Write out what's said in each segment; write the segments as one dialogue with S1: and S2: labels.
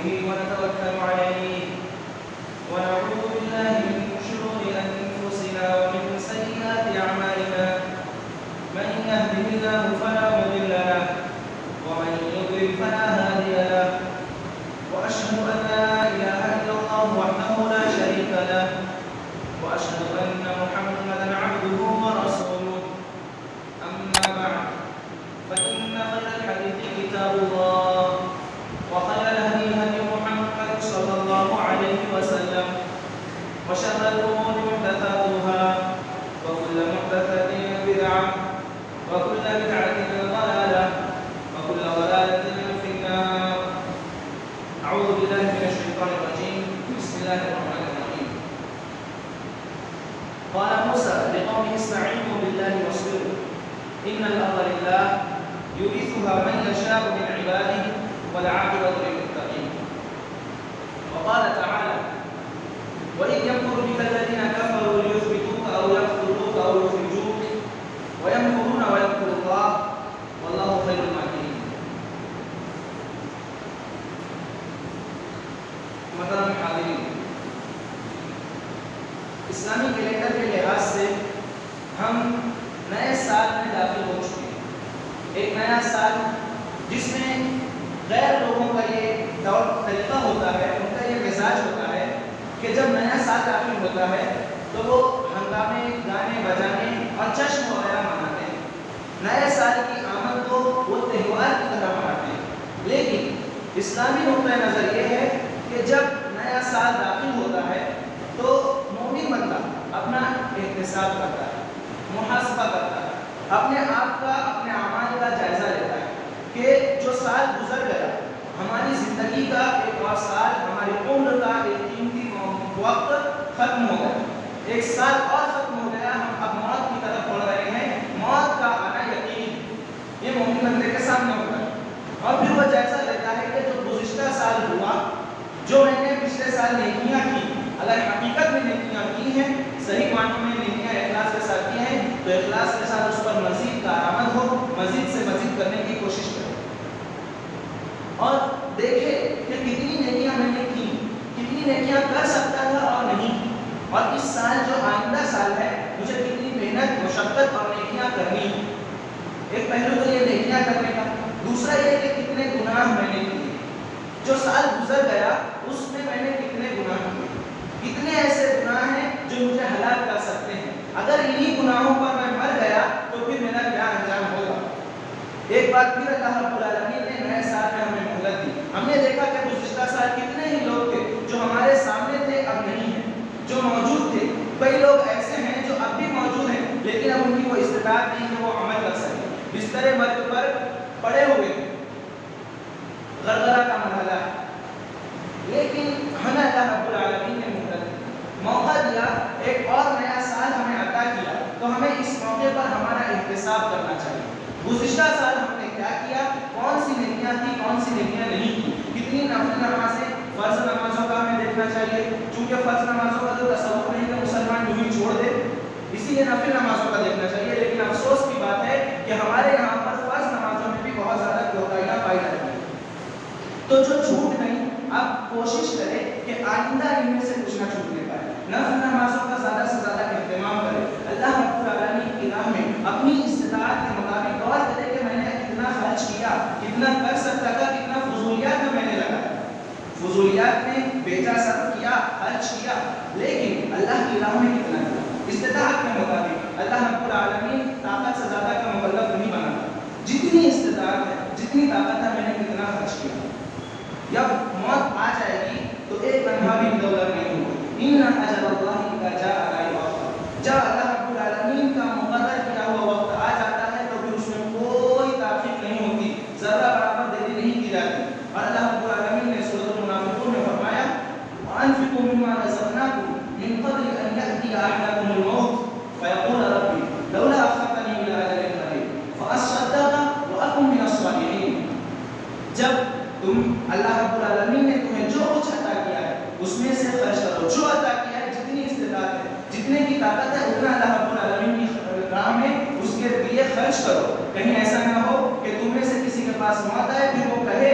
S1: به ونتوكل عليه ونعوذ بالله من شرور أنفسنا ومن سيئات أعمالنا من يهده الله فلا مضل له ومن يضلل فلا هادي له وأشهد أن لا إله إلا الله وحده لا شريك له وأشهد أن محمدا عبده ورسوله أما بعد فإن خير الحديث كتاب الله وخير الهدي هدي محمد صلى الله عليه وسلم وشر الأمور محدثاتها وكل محدثة بدعة وكل بدعة ضلالة وكل ضلالة في النار. أعوذ بالله من الشيطان الرجيم. بسم الله الرحمن الرحيم. قال موسى لقومه استعينوا بالله واصبروا إن الأرض لله يورثها من يشاء من عباده والعاقبة للمتقين. وقال تعالى وإذ يمكر بك الذين كفروا ليثبتوك أو يقتلوك أو يخرجوك ويمكرون ويمكر الله والله خير الماكرين. محترم حاضرین، اسلامی کیلنڈر کے لحاظ سے ہم نئے سال میں داخل ہو چکے ہیں. ایک نیا سال جس میں غیر لوگوں کا یہ طریقہ ہوتا ہے، ان کا یہ مزاج ہوتا ہے کہ جب نیا سال داخل ہوتا ہے تو وہ ہنگامے، گانے بجانے اور جشن وغیرہ مناتے ہیں. نئے سال کی آمد کو وہ تہوار کی طرح مناتے ہیں. لیکن اسلامی نقطۂ نظر یہ ہے کہ جب نیا سال داخل ہوتا ہے تو مومن بندہ اپنا احتساب کرتا ہے، محاسبہ کرتا ہے، اپنے آپ کا، اپنے اعمال کا جائزہ لیتا ہے کہ جو سال گزر گیا، ہماری زندگی کا ایک اور سال، ہماری عمر کا ایک قیمتی وقت ختم ہو گیا، ایک سال اور ختم ہو گیا، ہم اب موت کی طرف بڑھ رہے ہیں، موت کا آنا یقین یہ مومن بندے کے سامنے ہوتا ہے. اور پھر وہ جائزہ لیتا ہے کہ جو گزشتہ سال ہوا، جو میں نے پچھلے سال نیکیاں کی، اگر حقیقت میں نیکیاں کی ہیں، صحیح معنوں میں نیکیاں اخلاص کے ساتھ کی ہیں، تو اخلاص کے ساتھ اس پر مزید کارآمد ہو، مزید سے مزید کرنے کی کوشش کرے اور دیکھے کہ کتنی نیکیاں میں نے کی، کتنی نیکیاں کر سکتا تھا اور نہیں کی، اور اس سال جو آئندہ سال ہے مجھے کتنی محنت، مشقت اور نیکیاں کرنی ہے. ایک پہلو تو یہ نیکیاں کرنے کا، دوسرا یہ کہ کتنے گناہ میں نے کیے، جو سال گزر گیا اس میں میں نے کتنے گناہ کیے، کتنے ایسے گناہ ہیں جو مجھے ہلاک کر سکتے ہیں. اگر انہی گناہوں پر میں مر گیا تو پھر میرا کیا انجام ہوگا. ایک بار پھر اللہ رب العالمین نے نئے سال میں ہمیں مہلت دی. ہم نے دیکھا کہ گزشتہ سال کتنے ہی لوگ تھے جو ہمارے سامنے تھے، اب نہیں ہیں، جو موجود تھے. کئی لوگ ایسے ہیں جو اب بھی موجود ہیں لیکن اب ان کی وہ استطاعت نہیں کہ وہ عمل کر سکیں، بستر مرگ پر پڑے ہوئے ہیں، غرغرہ کا مرحلہ ہے. لیکن ہمیں اللہ رب العالمین نے موقع دیا، ایک اور نیا سال ہمیں عطا کیا، تو ہمیں اس موقع پر ہمارا احتساب کرنا چاہیے. گزشتہ سال ہم نے کیا کیا، کون سی نیکیاں کی، کون سی نیکیاں نہیں کی، کتنی نفل نمازیں، فرض نمازوں کا ہمیں دیکھنا چاہیے. چونکہ فرض نمازوں کا تو تصور نہیں کہ مسلمان یوں ہی چھوڑ دے، اسی لیے نفل نمازوں کا دیکھنا چاہیے. لیکن افسوس کی بات ہے کہ ہمارے یہاں پر فرض نمازوں میں بھی بہت زیادہ کوتاہیاں پائی جاتی ہیں. تو جو چھوٹ نہیں، اب کوشش کرے کہ آئندہ ان میں سے کچھ نہ چھوٹنے پائے. نفل نمازوں کا زیادہ سے زیادہ اہتمام کرے. اللہ رب العالمین کی راہ میں اپنی استطاعت کے مطابق غور کرے کہ میں نے کتنا خرچ کیا، کتنا کر سکتا تھا، کتنا فضولیات میں نے لگایا، فضولیات میں بیچا، صرف کیا، خرچ کیا، لیکن اللہ کی راہ میں کتنا کیا. استطاعت کے مطابق اللہ رب العالمین طاقت سے زیادہ کا مکلف نہیں بناتا. جتنی استطاعت ہے، جتنی طاقت ہے، میں نے کتنا خرچ کیا. جب موت آ جائے گی تو ایک لمحہ بھی دولت نہیں ہوگی. ان اجل اللہ کا جاء لا یؤخر. جب اللہ رب العالمین کا مقرر کیا ہوا وقت آ جاتا ہے تو پھر اس میں کوئی تاخیر نہیں ہوتی، ذرہ برابر دیری نہیں کی جاتی. اور اللہ رب العالمین نے سورۃ المنافقون میں فرمایا وانفقوا مما رزقناکم من قبل ان یأتی احدکم الموت فیقول ربی لولا اخرتنی الی اجل قریب فاصدق واکن من الصالحین. جب تم اللہ رب العالمین نے تمہیں جو کچھ عطا کیا ہے اس میں سے خرچ کرو. جو عطا کیا ہے، جتنی استطاعت ہے، جتنے کی طاقت ہے، اتنا اللہ رب العالمین کی راہ میں اس کے لیے خرچ کرو. کہیں ایسا نہ ہو کہ تم میں سے کسی کے پاس موت آئے پھر وہ کہے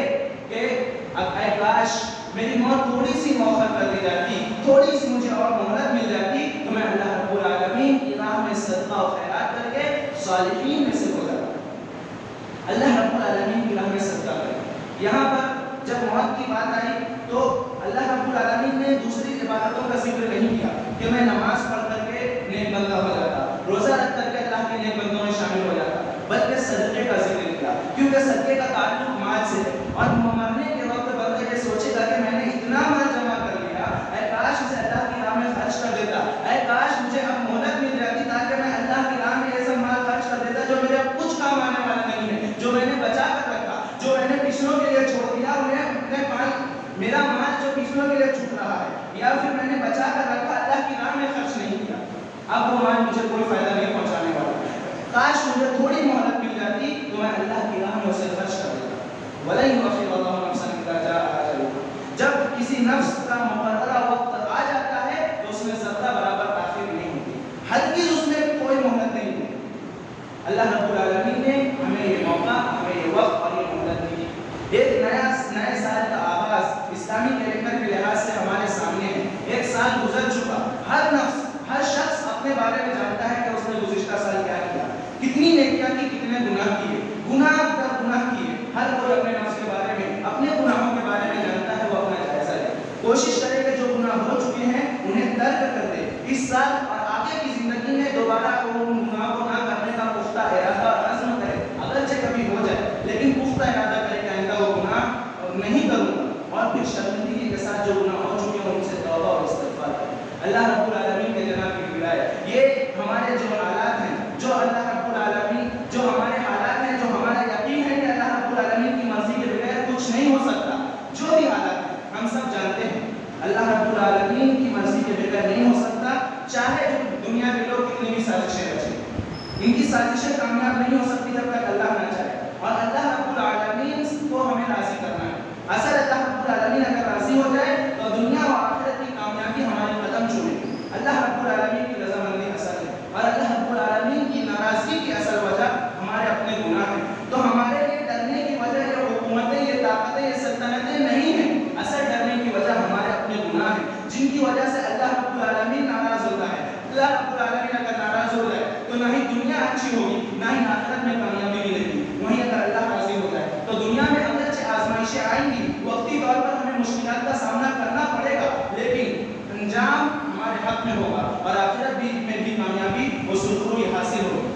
S1: کہ اب اے کاش میری موت تھوڑی سی مؤخر کر دی جاتی، تھوڑی سی مجھے اور مہلت مل جاتی، تو میں اللہ رب العالمین کی راہ میں صدقہ و خیرات کر کے صالحین میں سے ہو جاتا۔ اللہ رب العالمین کی راہ میں صدقہ کرے۔ یہاں پر جب موت کی بات آئی تو اللہ رب العالمین نے دوسری عبادتوں کا ذکر نہیں کیا کہ میں نماز پڑھ کر کے نیک بندہ ہو جاتا، روزہ رکھ کر کے اللہ کے نیک بندوں میں شامل ہو جاتا، بلکہ صدقے کا ذکر کیا، کیونکہ صدقے کا تعلق مال سے ہے، اور مرنے کے وقت بندہ یہ سوچے گا کہ میں نے اتنا مال جمع کر لیا، اے کاش اسے اللہ کی راہ میں خرچ کر دیتا، اے کاش مجھے اب مہلت مل جاتی تاکہ میں اللہ کی راہ میں یہ سب مال خرچ کر دیتا جو میرے اب کچھ کام آنے والا نہیں ہے، جو میں نے بچا کر رکھا، جو میں نے پچھلوں کے لیے چھوڑ دیا، میرا مال جو پچھلوں کے لیے چھوٹ رہا ہے، یا پھر میں نے بچا کر رکھا، اللہ کی راہ میں خرچ نہیں کیا، اب وہ مال مجھے کوئی فائدہ نہیں پہنچانے والا، کاش مجھے تھوڑی مہلت مل جاتی تو میں اللہ کی راہ میں اسے خرچ کر دیتا۔ وَلَن يُؤَخِّرَ اللَّهُ نَفْسًا إِذَا جَاءَ أَجَلُهَا، جب کسی نفس کا مقررہ وقت آ جاتا ہے تو اس میں ذرہ برابر تاخیر نہیں ہوتی، ہرگز اس میں کوئی مہلت نہیں ہوتی۔ اللہ رب العالمین نے ہمیں یہ موقع، ہمیں یہ وقت اور یہ مہلت دی۔ ایک نئے سال کا آغاز اسلامی کیلنڈر کے لحاظ سے ہمارے سامنے ہے، ایک سال گزر چکا، ہر نفس، ہر شخص اپنے بارے میں جانتا ہے کہ اس نے گزشتہ سال کیا کیا، کتنی نیکیاں کی، کتنے گناہ کیے، گناہ در گناہ کیے، ہر کوئی اپنے نفس کے بارے میں، اپنے گناہوں کے بارے میں جانتا ہے، وہ اپنا جائزہ لے، کوشش کرے کہ جو گناہ ہو چکے ہیں انہیں ترک کر دے، اس سال اور آگے کی زندگی میں دوبارہ ان گناہ کو نہ کرنے کا پختہ ارادہ اور عزم کرے، اگرچہ کبھی ہو جائے لیکن پختہ ارادہ کرے کہ آئندہ وہ گناہ نہیں کروں گا، اور پھر شرمندگی کے ساتھ جو گناہ ہو چکے ہیں ان سے توبہ اور استغفار کرے۔ اللہ رب العالمین کے جناب کی ولایت، یہ ہمارے جو حالات ہیں، جو اللہ رب العالمین، جو ہمارے حالات ہیں، جو ہمارا یقین ہے کہ اللہ رب العالمین کی مرضی کے بغیر کچھ نہیں ہو سکتا، جو بھی حالات ہیں ہم سب جانتے ہیں اللہ رب العالمین کی مرضی کے بغیر نہیں ہو سکتا، چاہے دنیا کے لوگ کتنی بھی سازشیں رچیں، ان کی سازشیں کامیاب نہیں ہو سکتی جب تک اللہ نہ چاہے، اور اللہ رب العالمین کو ہمیں راضی کرنا ہے۔ اصل اللہ رب العالمین اگر راضی ہو جائے تو دنیا و آخرت کی کامیابی ہمارے قدم چومے گی۔ اللہ رب العالمین کی رضامندی اصل ہے، اور اللہ رب العالمین کی ناراضگی کی اصل وجہ ہمارے اپنے گناہ ہیں، تو ہمارے لیے ڈرنے کی وجہ یہ حکومتیں، یہ طاقتیں، یہ سلطنتیں نہیں ہیں، اصل ڈرنے کی وجہ ہمارے اپنے گناہ ہیں، جن کی وجہ سے اللہ رب العالمین ناراض ہوتا ہے۔ اللہ رب العالمین اگر ناراض ہو جائے تو نہ ہی دنیا اچھی ہوگی، نہ ہی آخرت میں کامیابی ملے گی، وہیں اگر اللہ راضی ہو جائے تو دنیا میں اگرچہ آزمائشیں آئیں گی، وقتی طور پر ہمیں مشکلات کا سامنا کرنا پڑے گا، لیکن انجام ہمارے حق میں ہوگا، اور آخرت میں بھی کامیابی و سرخروئی حاصل ہوگی۔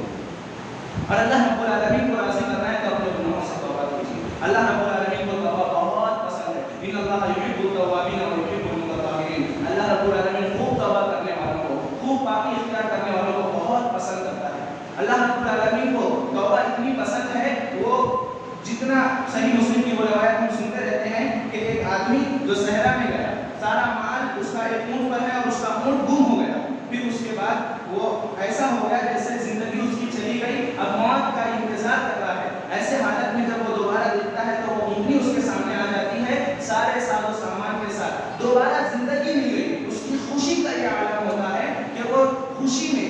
S1: اور اللہ رب العالمین کو راضی کرنا ہے تو اپنے گناہوں سے توبہ کیجیے۔ اللہ رب العالمین کو توبہ بہت پسند ہے، ان اللہ یحب التوابین و یحب المتطہرین، اللہ رب العالمین خوب توبہ کرنے والوں کو، خوب پاکی اختیار کرنے والوں کو بہت پسند کرتا ہے۔ اللہ رب العالمین کو توبہ اتنی پسند ہے، وہ جتنا صحیح مسلم کی وہ روایت ہم سنتے رہتے ہیں کہ ایک آدمی جو صحرا میں گیا، سارا مال اس کا ایک اونٹ پر ہے اور اس کا اونٹ گم ہو گیا، پھر اس کے بعد وہ ایسا ہو گیا جیسے زندگی اس کی چلی گئی، اب موت کا انتظار کر رہا ہے، ایسے حالت میں جب وہ دوبارہ دیکھتا ہے تو وہ اونٹنی اس کے سامنے آ جاتی ہے سارے ساز و سامان کے ساتھ، دوبارہ زندگی مل گئی، اس کی خوشی کا یہ عالم ہوتا ہے کہ وہ خوشی میں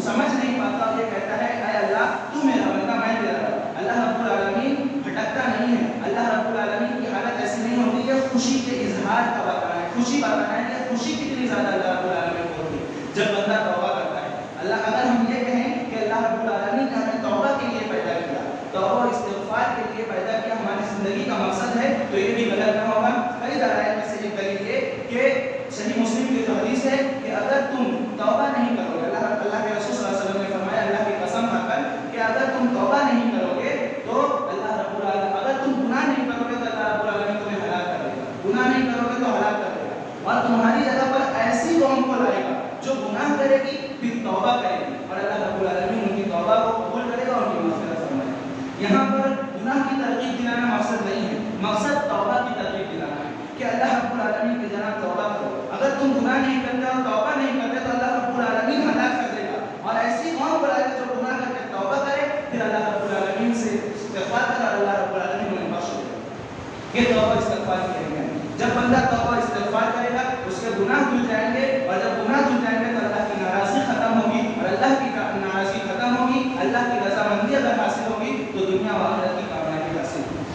S1: سمجھ نہیں پاتا، یہ کہتا ہے اے اللہ تو میرا بندہ، میں تیرا رب۔ اللہ رب العالمین بھٹکتا نہیں ہے، اللہ رب العالمین کی حالت ایسی نہیں ہوتی کہ خوشی کے اظہار کا بتانا ہے، خوشی بتانا ہے کہ خوشی کتنی زیادہ اللہ رب العالمین کو ہوتی ہے جب بندہ توبہ کرتا ہے۔ اللہ اگر ہم یہ کہیں کہ اللہ رب العالمین نے ہمیں توبہ کے لیے پیدا کیا، توبہ استغفار کے لیے پیدا کیا، ہماری زندگی کا مقصد ہے، تو یہ بھی غلط نہ ہوگا۔ کئی دلائل میں سے ایک دلیل یہ کہ صحیح مسلم کی جو حدیث ہے کہ اگر تم توبہ نہیں کرو گے، اللہ کے رسول صلی اللہ علیہ وسلم نے فرمایا اللہ کی قسم کھا کر کہ اگر تم توبہ نہیں کرو گے تو اللہ رب العالمین، اگر تم گناہ نہیں کرو گے تو اللہ رب العالمین تمہیں ہلاک کر دے گا، گناہ نہیں کرو گے تو ہلاک کر دے گا، اور تمہاری جگہ پر ایسی قوم کو لائے گا جو گناہ کرے گی پھر توبہ کرے گی، اور اللہ رب العالمین ان کی توبہ کو قبول کرے گا اور ان کی مغفرت فرمائے گا۔ یہاں پر گناہ کی ترغیب دلانا مقصد نہیں ہے، مقصد توبہ کی ترغیب دلانا ہے کہ اللہ رب العالمین کی جناب توبہ کرو، اگر تم گناہ نہیں کرتے اور توبہ نہیں کرتے تو اللہ رب العالمین ہلاک کر دے گا، اور ایسی قوم کو لائے گا جو گناہ کر کے توبہ کرے، پھر اللہ رب العالمین سے استغفار کرے اور اللہ رب العالمین انہیں بخش دے گا۔ یہ توبہ استغفار کی ہے، جب بندہ توبہ استغفار کرے گا اس کے گناہ دھل جائیں گے، اور جب گناہ دھل جائیں گے تو اللہ کی ناراضگی ختم ہوگی، اور اللہ کی ناراضگی ختم ہوگی، اللہ کی رضامندی اگر حاصل ہوگی تو دنیا و آخرت کی کامیابی حاصل ہوگی۔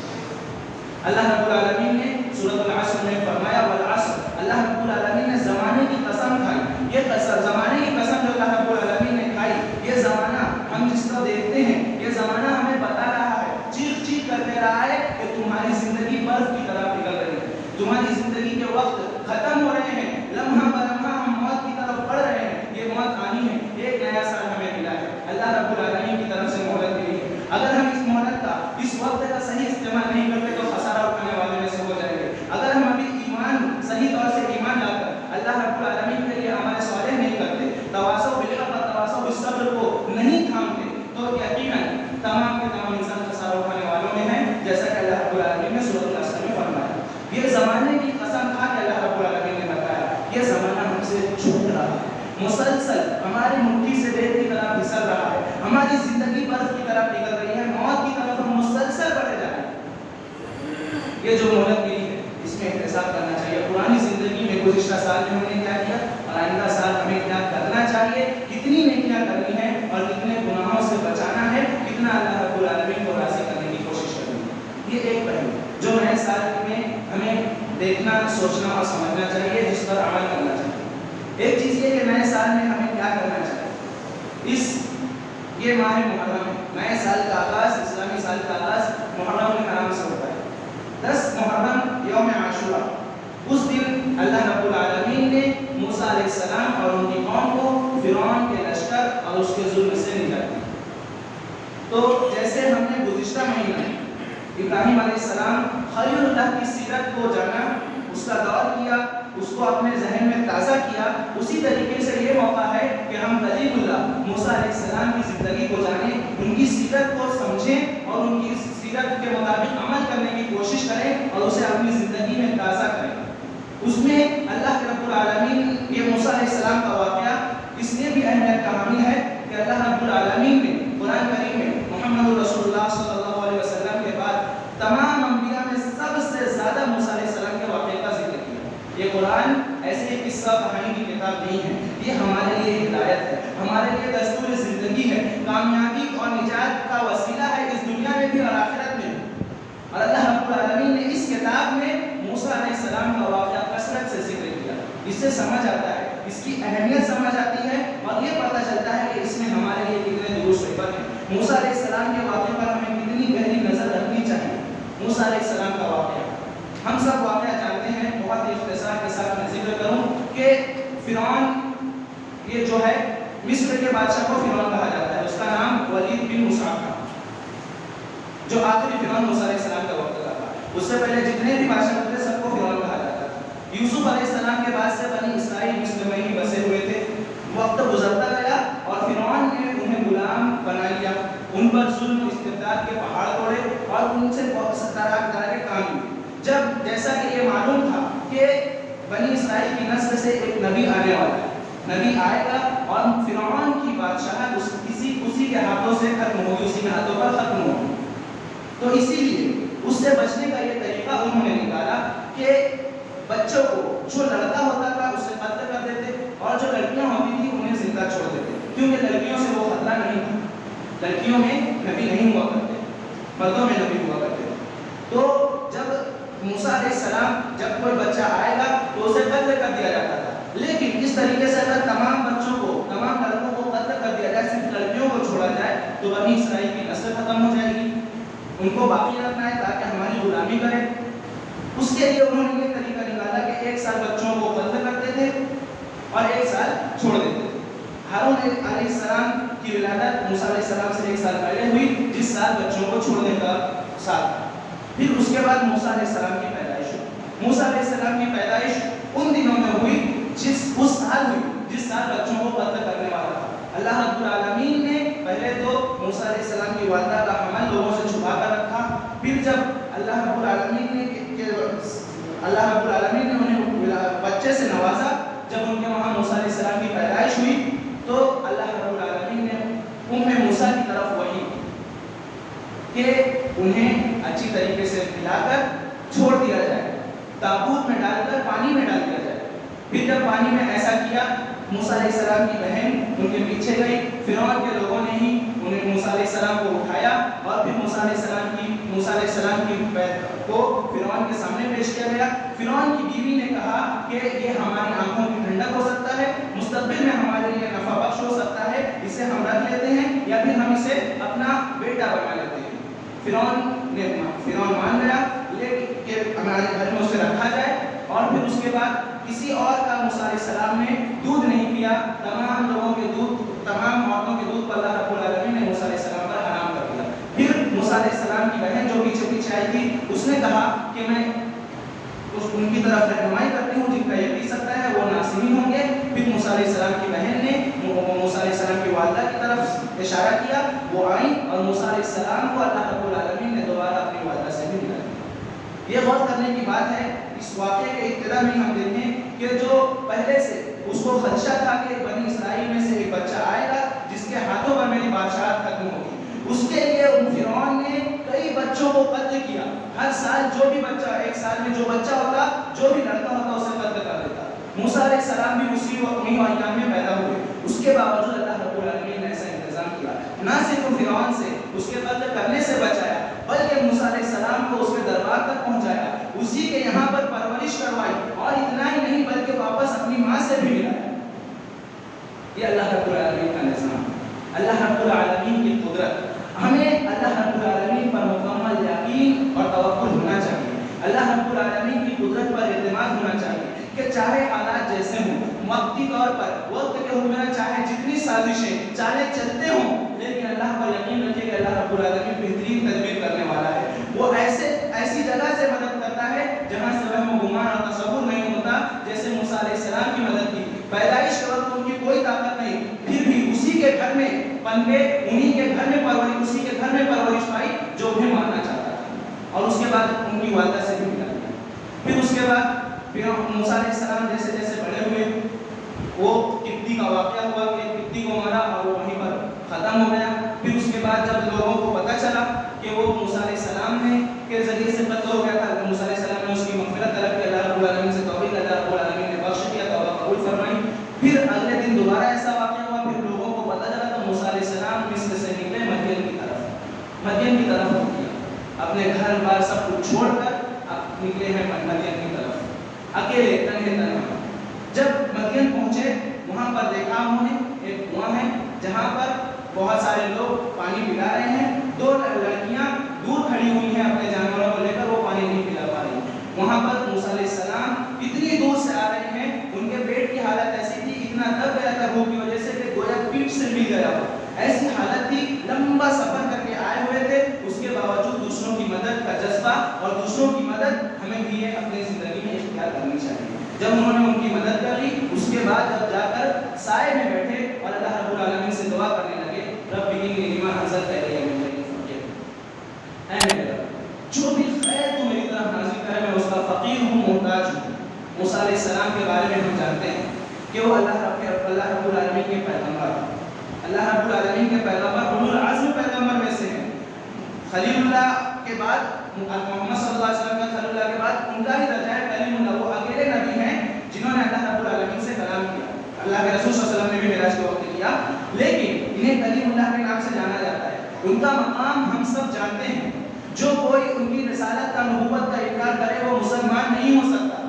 S1: اللہ رب العالمین نے سورۃ العصر میں فرمایا زمانے کی قسم جو اللہ رب العالمین نے کھائی، یہ زمانہ ہم جس کو دیکھتے ہیں، یہ زمانہ ہمیں بتا رہا ہے، چیخ چیخ کر کہہ رہا ہے کہ تمہاری زندگی برف کی طرح پگھل رہی ہے، تمہاری زندگی کے وقت ختم ہو رہے ہیں، لمحہ بلمحہ ہم موت کی طرف بڑھ رہے ہیں، یہ موت آنی ہے۔ ایک نیا سال ہمیں ملا ہے، اللہ رب العالمین کی طرف سے مہلت ملی ہے۔ اگر ہم اس مہلت کا، اس وقت کا صحیح استعمال نہیں کرتے تو خسارہ اٹھانے والے میں سے ہو جائیں گے۔ اگر ہم ابھی ایمان، صحیح طور سے ایمان لا کر اللہ رب العالمین کے لیے عمل صالح نہیں کرتے، تواصل بالحق اور تواصل بالصبر کو نہیں تھامتے، تو یقیناً تمام کے تمام انسان خسارہ اٹھانے والوں میں ہیں، جیسا کہ اللہ رب العالمین نے سورۃ العصر میں فرمایا۔ یہ زمانے کی قسم کھا کے اللہ رب العالمین نے بتایا، یہ زمانہ ہم سے چھوٹ رہا ہے، مسلسل ہماری مٹھی سے ریت کی طرح پھسل رہا ہے، ہماری زندگی برف کی طرح پگھل رہی ہے، موت کی طرف ہم مسلسل بڑھے جا رہے ہیں۔ یہ جو مہلت ملی ہے اس میں احتساب کرنا چاہیے، پرانی زندگی میں گزشتہ سال میں ہم نے کیا کیا اور آئندہ سال ہمیں کیا کرنا چاہیے، کتنی نیکیاں کرنی ہے اور کتنے گناہوں سے بچانا ہے، کتنا اللہ رب العالمین کو راضی کرنے کی کوشش کرنی ہے۔ یہ ایک پہلو جو نئے سال میں ہمیں دیکھنا، سوچنا اور سمجھنا چاہیے، جس پر عمل کرنا چاہیے۔ ایک چیز یہ کہ نئے سال میں ہمیں کیا کرنا چاہیے، یہ ماہ محرم ہے، نئے سال کا آغاز، اسلامی سال کا آغاز محرم الحرام سے ہوتا ہے۔ 10 محرم یوم عاشورہ، اس دن اللہ رب العالمین نے موسیٰ علیہ السلام اور ان کی قوم کو فرعون کے لشکر اور اس کے ظلم سے نجات دی۔ تو جیسے ہم نے گزشتہ مہینہ ابراہیم علیہ السلام خلیل اللہ کی سیرت کو جانا، اس کا دور کیا، اس کو اپنے ذہن میں تازہ کیا، اسی طریقے سے یہ موقع ہے کہ ہم کلیم اللہ موسیٰ علیہ السلام کی زندگی کو جانیں، ان کی سیرت کو سمجھیں اور ان کی سیرت کے مطابق عمل کرنے کی کوشش کریں اور اسے اپنی زندگی میں تازہ کریں۔ اس میں اللہ رب العالمین، یہ موسیٰ علیہ السلام کا واقعہ اس لیے بھی اہمیت کا حامل ہے کہ اللہ رب العالمین نے قرآن کریم میں محمد رسول اللہ صلی اللہ علیہ وسلم کے بعد تمام انبیاء میں سب سے زیادہ موسیٰ علیہ السلام کے واقعے کا ذکر کیا۔ یہ قرآن ایسے ایک قصہ کہانی کی کتاب نہیں ہے، یہ ہمارے لیے ہدایت ہے، ہمارے لیے دستور زندگی ہے، کامیابی اور نجات کا وسیلہ ہے اس دنیا میں بھی اور آخرت میں بھی۔ اور اللہ رب العالمین نے اس کتاب میں موسیٰ علیہ السلام کا واقعہ کثرت سے ذکر کیا، اس سے سمجھ آتا ہے، اس کی اہمیت سمجھ آتی ہے اور یہ پتہ چلتا ہے کہ اس میں ہمارے لیے کتنے دروس و عبرت ہیں۔ موسیٰ علیہ السلام کے واقعے پر ہمیں کتنی گہری نظر رکھنی چاہیے۔ موسیٰ علیہ السلام کا واقعہ ہم سب واقعہ جانتے ہیں، بہت اختصار کے ساتھ میں ذکر کروں کہ فرعون، یہ جو ہے مصر کے بادشاہ کو فرعون کہا جاتا ہے، اس کا نام ولید بن مسعود تھا، جو آخری فرعون موسیٰ علیہ السلام کا وقت کا تھا۔ اس سے پہلے جتنے بھی بادشاہ تھے سب کو فرعون کہا جاتا تھا۔ یوسف علیہ السلام کے بعد سے بنی اسرائیل مصر میں ہی بسے ہوئے تھے، وقت گزرتا گیا اور فرعون نے انہیں غلام بنا لیا، ان پر ظلم و استبداد کے پہاڑ توڑے اور ان سے بہت طرح کے کام ہوئے۔ جب جیسا کہ یہ معلوم تھا کہ بنی اسرائیل کی نسل سے ایک نبی آنے والا ہے، نبی آئے گا اور فرعون کی بادشاہت اسی کے ہاتھوں سے ختم ہوگی، اسی کے ہاتھوں پر ختم ہوگی، تو اسی لیے اس سے بچنے کا یہ طریقہ انہوں نے نکالا کہ بچوں کو، جو لڑکا ہوتا تھا اسے قتل کر دیتے اور جو لڑکیاں ہوتی تھیں انہیں زندہ چھوڑ دیتے، کیونکہ لڑکیوں سے وہ خطرہ نہیں تھا، لڑکیوں میں نبی نہیں ہوا کرتے، مردوں میں نبی ہوا کرتے۔ تو جب موسیٰ علیہ السلام، جب کوئی بچہ آئے گا تو اسے قتل کر دیا جاتا تھا، لیکن اس طریقے سے اگر تمام بچوں کو، تمام لڑکوں کو قتل کر دیا جائے، صرف لڑکیوں کو چھوڑا جائے تو بنی اسرائیل کی نسل ختم ہو جائے گی، ان کو باقی رکھنا ہے تاکہ ہماری غلامی کریں۔ اس کے لیے انہوں نے یہ طریقہ نکالا کہ 1 سال بچوں کو قتل کرتے تھے اور 1 سال چھوڑ دیتے تھے۔ ہارون علیہ السلام کی ولادت موسیٰ علیہ السلام سے 1 سال پہلے ہوئی، جس سال بچوں کو چھوڑنے کا سال تھا۔ پھر اس کے بعد موسیٰ علیہ السلام کی پیدائش ہوئی۔ موسیٰ علیہ السلام کی پیدائش ان دنوں میں ہوئی اس سال ہوئی جس سال بچوں کو قتل کرنے والا تھا۔ اللہ رب العالمین نے پہلے تو موسیٰ علیہ السلام کی والدہ کا حمل لوگوں سے چھپا کر رکھا، پھر جب اللہ رب العالمین نے انہیں بچے سے نوازا، جب ان کے وہاں موسیٰ علیہ السلام کی پیدائش ہوئی تو اللہ رب العالمین نے موسیٰ کی طرف وحی کہ انہیں اچھی طریقے سے کھلا کر چھوڑ دیا جائے، تابوت میں ڈال کر پانی میں ڈال دیا جائے۔ پھر جب پانی میں ایسا کیا، موسیٰ علیہ السلام کی بہن ان کے پیچھے گئی، فرعون کے لوگوں نے ہی انہیں موسیٰ علیہ السلام کو اٹھایا اور پھر موسیٰ علیہ السلام کو فرعون کے سامنے پیش کیا گیا. فرعون کی بیوی نے کہا کہ یہ ہماری آنکھوں کی ٹھنڈک ہو سکتا ہے, مستقبل میں ہمارے لیے نفع بخش ہو سکتا ہے, اسے ہم رکھ لیتے ہیں یا پھر ہم اسے اپنا بیٹا بنا لیتے ہیں. فرعون مان گیا کہ ہمارے گھر میں اسے رکھا جائے, اور پھر اس کے بعد کسی اور کا موسیٰ علیہ السلام نے دودھ نہیں پیا. تمام لوگوں کے دودھ, تمام عورتوں کے دودھ پر اللہ رب العالمین نے موسیٰ علیہ السلام پر حرام کر دیا. پھر موسیٰ علیہ السلام کی بہن جو پیچھے پیچھے آئی تھی, اس نے کہا کہ میں ان کی طرف رہنمائی کرتی ہوں, جن کا یہ پی سکتا ہے وہ ناصحین ہوں گے. پھر موسیٰ علیہ السلام کی بہن نے موسیٰ علیہ السلام کی والدہ کی طرف اشارہ کیا, وہ آئیں اور موسیٰ علیہ السلام کو اللہ رب العالمین نے دوبارہ اپنی والدہ سے بھی ملا. یہ غور کرنے کی بات ہے, اس واقعے کے ابتدا میں ہم دیکھیں کہ جو پہلے سے اس کو خدشہ تھا کہ بنی اسرائیل میں سے ایک بچہ آئے گا جس کے ہاتھوں پر میری بادشاہت ختم ہوگی, اس کے لیے ان فرعون نے کئی بچوں کو قتل کیا. ہر سال جو بھی بچہ, ایک سال میں جو بچہ ہوتا, جو بھی لڑکا ہوتا, اسے قتل کر دیتا. موسیٰ علیہ السلام بھی اسی ایام میں پیدا ہوئے. اس کے باوجود اللہ رب العالمین نے ایسا انتظام کیا, نہ صرف فرعون سے اس کے قتل کرنے سے بچایا, بلکہ موسیٰ علیہ السلام کو اس کے دربار تک پہنچایا, اسی کے یہاں پر پرورش کروائی, اور اتنا ہی نہیں بلکہ واپس اپنی ماں سے بھی ملایا. یہ اللہ رب العالمین کا نظام, اللہ رب العالمین کی قدرت. ہمیں اللہ رب العالمین پر مکمل یقین اور توکل ہونا چاہیے. اللہ رب العالمین کی قدرت پر اعتماد ہونا چاہیے کہ چاہے حالات جیسے ہوں, وقتی طور پر وقت کے حکم میں چاہے جتنی سازشیں چالیں چلتے ہوں, لیکن اللہ پر یقین رکھیے کہ اللہ رب العالمین بہترین تدبیر کرنے والا ہے. وہ ایسی جگہ سے مدد کرتا ہے جہاں سے وہم و گمان اور تصور نہیں ہوتا, جیسے موسیٰ علیہ السلام کی مدد کی. پیدائش کے وقت ان کی کوئی طاقت نہیں, پھر بھی اسی کے گھر میں پنپے, انہی کے گھر میں پرورش, اسی کے گھر میں پرورش پائی جو انہیں ماننا چاہتا تھا, اور اس کے بعد ان کی والدہ سے بھی ملا. پھر اس کے بعد موسیٰ علیہ السلام جیسے جیسے بڑے ہوئے, وہ قبطی کا واقعہ ہوا کہ قبطی کو مارا اور وہ وہیں پر ختم ہو گیا. پھر اس کے بعد جب لوگوں کو پتہ چلا کہ وہ موسیٰ علیہ السلام نے کے ذریعے سے قتل ہو گیا تھا, موسیٰ علیہ السلام نے اس کی مغفرت طلب کی, اللہ رب العالمین سے توبہ کی, اللہ رب العالمین نے بخش دیا, توبہ قبول فرمائی. پھر اگلے دن دوبارہ ایسا واقعہ ہوا, پھر لوگوں کو پتہ چلا تو موسیٰ علیہ السلام مصر سے نکلے مدین کی طرف ہو گیا, اپنے گھر بار سب کچھ چھوڑ کر نکلے ہیں مدین کی طرف, اکیلے تنہا. جب مدین پہنچے, وہاں پر دیکھا انہوں نے ایک کنواں ہے جہاں پر بہت سارے لوگ پانی پلا رہے ہیں. 2 لڑکیاں دور کھڑی ہوئی ہیں اپنے جانوروں کو لے کر, وہ پانی نہیں پلا پا رہی. وہاں پر موسیٰ علیہ السلام اتنی دور سے آ رہے ہیں, ان کے پیٹ کی حالت ایسی تھی, اتنا دب گیا تھا بھوک کی وجہ سے کہ گویا پیٹ سے مل گیا ہو, ایسی حالت تھی. لمبا سفر کر کے آئے ہوئے تھے, اس کے باوجود دوسروں کی مدد کا جذبہ, اور دوسروں کی مدد ہمیں بھی اپنی زندگی میں اختیار کرنی چاہیے. جب انہوں نے ان کی مدد کر لی, اس کے بعد جب جا کر سائے میں بیٹھے اور اللہ رب العالمین سے دعا کرنے لگے, رب انی لما انزلت الی من خیر فقیر, اے میرے رب جو بھی خیر تو میری طرف نازل کرے میں اس کا فقیر ہوں, محتاج ہوں. موسیٰ علیہ السلام کے بارے میں ہم جانتے ہیں کہ وہ اللہ رب العالمین کے پیغمبر, اللہ رب العالمین کے پیغمبر, اولو العزم پیغمبر میں سے ہیں. خلیل اللہ کے بعد, محمد صلی اللہ علیہ وسلم کا خلیل اللہ کے بعد ان کا ہی درجہ ہے کلیم اللہ. وہ اکیلے نبی ہیں جنہوں نے اللہ رب العالمین سے کلام کیا. اللہ کے رسول صلی اللہ علیہ وسلم نے بھی معراج کے وقت کیا, لیکن انہیں کلیم اللہ کے نام سے جانا جاتا ہے. ان کا مقام ہم سب جانتے ہیں. جو کوئی ان کی رسالت کا, نبوت کا انکار کرے وہ مسلمان نہیں ہو سکتا,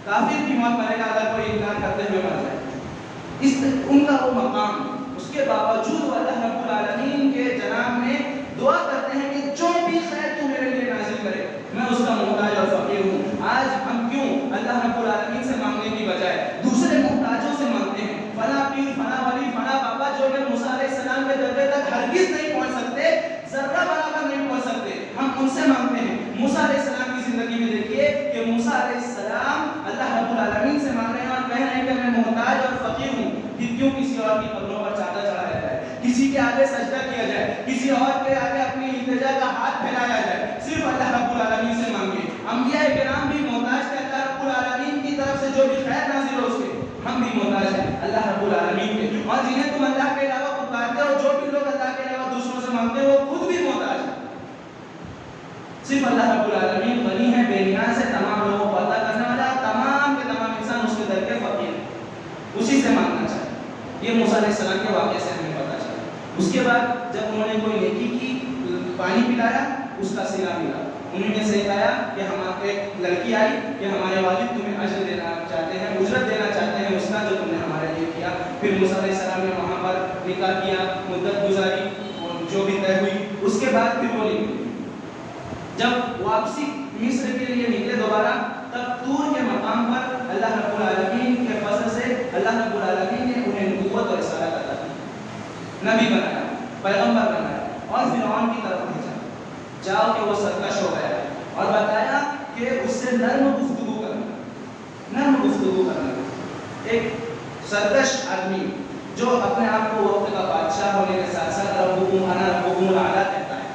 S1: کافر کی موت مرے گا اگر کوئی انکار کرتے ہوئے مر جائے. ان کا وہ مقام, اس کے باوجود وہ اللہ رب العالمین کے جناب میں دعا کرتے ہیں کہ جو بھی خیر تو میرے لیے نازل کرے میں اس کا محتاج اور فقیر ہوں. آج ہم کیوں اللہ رب العالمین سے مانگنے کی بجائے دوسرے محتاجوں سے مانگتے ہیں؟ فلاں پیر, فلاں ولی, فلاں بابا جو کہ موسیٰ علیہ السلام کے درجے تک ہرگز نہیں پہنچ سکتے, ذرہ برابر نہیں پہنچ سکتے, ہم ان سے مانگتے ہیں. موسیٰ علیہ السلام کی زندگی میں دیکھیے کہ موسیٰ علیہ السلام اللہ رب العالمین سے مانگ رہے ہیں اور کہہ رہے ہیں کہ میں محتاج اور فقیر ہوں. پھر کیوں کسی اور کی قبروں پر چادر چڑھایا جائے, کسی کے آگے سجدہ کیا جائے, کسی اور کے آگے اپنی التجا کا ہاتھ پھیلایا جائے؟ صرف اللہ رب العالمین سے مانگے. انبیاء کرام بھی محتاج تھے اللہ رب العالمین کی طرف سے جو بھی خیر نازل ہو اس کے, ہم بھی محتاج ہیں اللہ رب العالمین کے. اور جنہیں تم اللہ کے علاوہ پکارتے ہو, جو بھی لوگ اللہ کے علاوہ دوسروں سے مانگتے ہو, وہ خود بھی محتاج ہیں. صرف اللہ رب العالمین غنی ہے, بے نیاز ہے, تمام لوگوں کو عطا کرنے والا, تمام کے تمام انسان اس کے در کے فقیر ہیں, اسی سے مانگنا چاہیے. یہ موسیٰ علیہ السلام کے واقعے سے ہمیں پتہ چلا. اس کے بعد جب انہوں نے کوئی نیکی کی, پانی پلایا, اس کا صلہ ملا. انہوں نے سے کہا کہ ہم ایک لڑکی آئی کہ ہمارے والد تمہیں اجر دینا چاہتے ہیں، اجرت دینا چاہتے ہیں اس کا جو تم نے ہمارے لیے کیا۔ پھر موسیٰ علیہ السلام نے وہاں پر نکاح کیا، مدت گزاری اور جو بھی طے ہوئی، اس کے بعد پھر وہ نکلی۔ جب واپسی مصر کے لیے نکلے دوبارہ، تب طور کے مقام پر اللہ رب العالمین کے فضل سے اللہ رب العالمین نے انہیں نبوت اور رسالت عطا کی، نبی بنایا، پیغمبر بنایا اور فرعون کی طرف بھیجا، جاؤ کہ وہ سرکش ہو گیا، اور بتایا کہ اس سے نرم گفتگو کرنا۔ ایک سرکش آدمی جو اپنے آپ کو وقت کا بادشاہ ہونے کے ساتھ ساتھ ربکم انا ربکم الاعلی کہتا ہے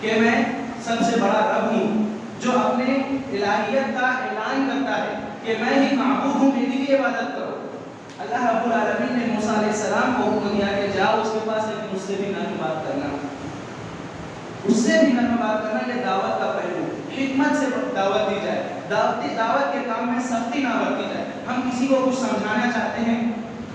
S1: کہ میں سب سے بڑا رب ہوں، جو اپنے الہیت کا اعلان کرتا ہے کہ میں ہی معبود ہوں، میری بھی عبادت کرو۔ اللہ رب العالمین نے موسیٰ علیہ السلام کو حکم دیا کہ جاؤ اس کے پاس، لیکن اس سے بھی نرم بات کرنا، اس سے بھی نرم بات کرنا۔ یہ دعوت کا پہلو، حکمت سے دعوت دی جائے، دعوت کے کام میں سختی نہ برتی جائے۔ ہم کسی کو کچھ سمجھانا چاہتے ہیں،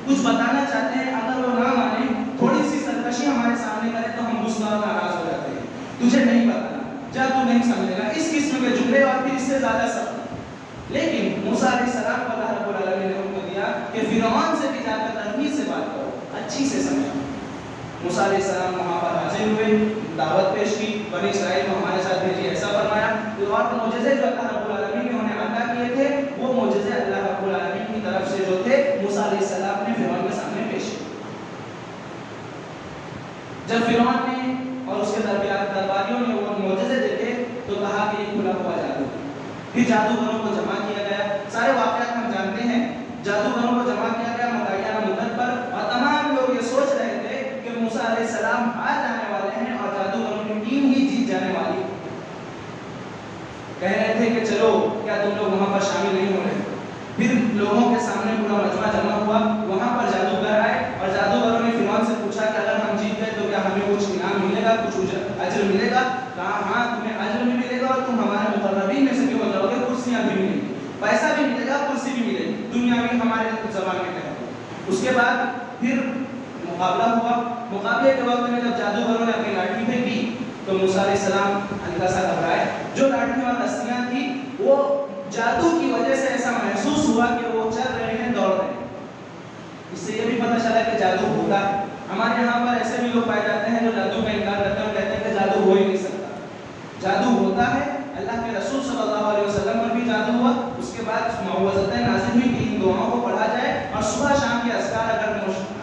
S1: کچھ بتانا چاہتے ہیں، اگر وہ نہ مانے، تھوڑی سی سرکشی ہمارے سامنے کرے تو ہم غصہ اور ناراض ہو جاتے ہیں، تجھے نہیں بتانا، جب تو نہیں سمجھے گا، اس قسم کے جملے اور پھر اس سے زیادہ سخت۔ لیکن موسیٰ علیہ السلام کو اللہ رب العالمین نے حکم دیا کہ فرعون سے بھی جا کر نرمی سے بات کرو، اچھی سے سمجھو۔ موسیٰ علیہ السلام وہاں پر حاضر ہوئے، دعوت پیش کی، بنی اسرائیل کو ہمارے ساتھ بھیجیے ایسا فرمایا۔ اور معجزے جو اللہ رب العالمین نے انہیں عطا کیے تھے، وہ معجزے اللہ رب العالمین کی طرف سے جو تھے موسیٰ علیہ السلام نے فرعون کے سامنے پیش کیے۔ جب فرعون نے اور اس کے درباریوں نے وہ معجزے دیکھے تو کہا کہ یہ کھلا ہوا جادو ہے۔ پھر جادوگروں کو جمع کیا گیا، سارے واقعات ہم جانتے ہیں۔ جادوگروں کو جمع کیا گیا متعینہ مدت پر، اور تمام لوگ یہ سوچ رہے تھے کہ موسیٰ علیہ السلام ہار جانے والے ہیں اور جادوگروں کی ٹیم ہی جیت جانے والی ہے۔ کہہ رہے تھے کہ چلو کیا تم لوگ وہاں پر شامل نہیں ہو رہے؟ پھر لوگوں کے سامنے پورا مجمع جمع ہوا، وہاں پر جادوگر آئے اور جادوگروں نے فرعون سے پوچھا کہ اگر ہم جیت گئے تو کیا ہمیں کچھ انعام ملے گا، کچھ اجر ملے گا؟ کہا ہاں تمہیں اجر بھی ملے گا اور تم ہمارے مقربین میں سے بھی ہو جاؤ گے، کرسیاں بھی ملیں گی، پیسہ بھی ملے گا، کرسی بھی ملے گی، دنیا میں ہمارے زبان میں کہتے ہیں۔ اس کے بعد پھر مقابلہ ہوا۔ مقابلے کے وقت میں جب جادوگروں نے اپنی لاٹھی پھینکی تو موسیٰ علیہ السلام ہلکا سا گھبرائے۔ جو لاٹھی اور رسیاں تھیں وہ جادو کی وجہ سے ایسا محسوس ہوا کہ وہ چل رہے ہیں، دوڑ رہے ہیں۔ اس سے یہ بھی پتہ چلا کہ جادو ہوتا ہے۔ ہمارے یہاں پر ایسے بھی لوگ پائے جاتے ہیں جو جادو کا انکار کرتے ہیں اور کہتے ہیں کہ جادو ہو ہی نہیں سکتا۔ جادو ہوتا ہے، اللہ کے رسول صلی اللہ علیہ وسلم پر بھی جادو ہوا، اس کے بعد معوذتیں نازل ہوئی کہ ان دعاؤں کو پڑھا جائے اور صبح شام کے اذکار اگر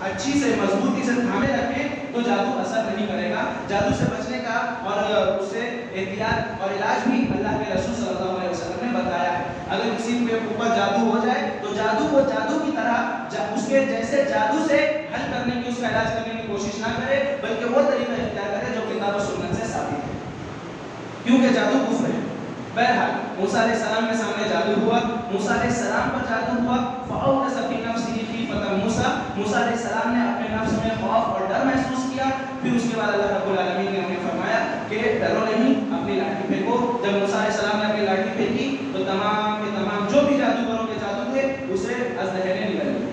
S1: اچھی سے مضبوطی سے تھامے رکھیں تو جادو اثر نہیں کرے گا۔ جادو سے بچنے کا اور اس سے احتیاط اور علاج بھی اللہ کے رسول صلی اللہ علیہ وسلم نے بتایا ہے۔ اگر کسی کے اوپر جادو ہو جائے تو جادو کو جادو کی طرح اس کے جیسے جادو سے حل کرنے کی، اس کا علاج کرنے کی کوشش نہ کرے، بلکہ وہ طریقہ اختیار کرے جو کتاب و سنت سے ثابت ہے، کیونکہ جادو کفر ہے۔ بہرحال موسیٰ علیہ السلام کے سامنے جادو ہوا، موسیٰ علیہ السلام پر جادو ہوا۔ فَأَوْجَسَ فِي نَفْسِهِ خِیفَةَ مُوسَىٰ، موسیٰ علیہ السلام نے اپنے نفس میں خوف اور ڈر محسوس کیا۔ پھر اس کے بعد اللہ رب العالمین نے انہیں فرمایا کہ ڈرو نہیں، اپنی لاٹھی پھینکو۔ جب موسیٰ علیہ السلام نے اپنی لاٹھی پھینکی تو تمام کے تمام جو بھی جادوگروں کے جادو تھے اسے ازدہریں نکل گئی۔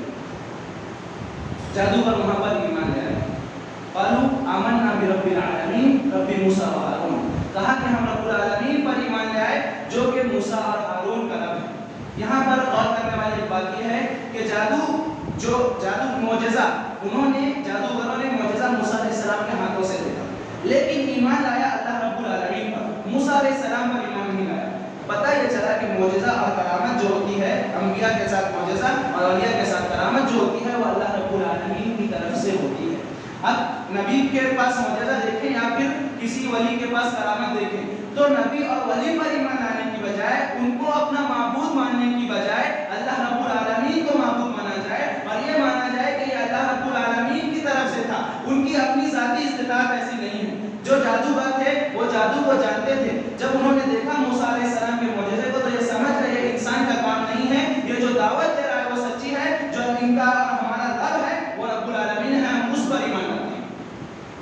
S1: جادوگر وہاں پر ایمان لے آئے۔ قالوا آمنا برب العالمین رب موسیٰ و ہارون، کہا کہ ہم رب العالمین پر ایمان لے آئے جو کہ موسیٰ اور ہارون کا رب ہے۔ یہاں پر غور کرنے والی ایک بات یہ ہے کہ جادو معجزہ، انہوں نے جادوگروں نے معجزہ موسیٰ علیہ السلام کے ہاتھوں سے دیکھا، لیکن ایمان لایا اللہ رب العالمین پر، موسیٰ علیہ السلام پر ایمان نہیں لایا۔ پتہ یہ چلا کہ معجزہ اور کرامت جو ہوتی ہے، انبیاء کے ساتھ معجزہ اور اولیاء کے ساتھ کرامت جو ہوتی ہے وہ اللہ رب العالمین کی طرف سے ہوتی ہے۔ اب نبی کے پاس معجزہ دیکھیں یا پھر کسی ولی کے پاس کرامت دیکھیں تو نبی اور ولی پر ایمان لانے کی بجائے، ان کو اپنا معبود ماننے کی بجائے اللہ رب العالمین کو معبود مانا جائے اور یہ مانا جائے کہ یہ اللہ رب العالمین کی طرف سے تھا، ان کی اپنی ذاتی استطاعت ایسی نہیں ہے۔ جو جادوگر تھے وہ جادو کو جانتے تھے، جب انہوں نے دیکھا موسیٰ علیہ السلام کے معجزے کو تو یہ سمجھ گئے یہ انسان کا کام نہیں ہے، یہ جو دعوت دے رہا ہے وہ سچی ہے، جو ان کا ہمارا رب ہے وہ رب العالمین ہے، ہم اس پر ایمان لاتے ہیں،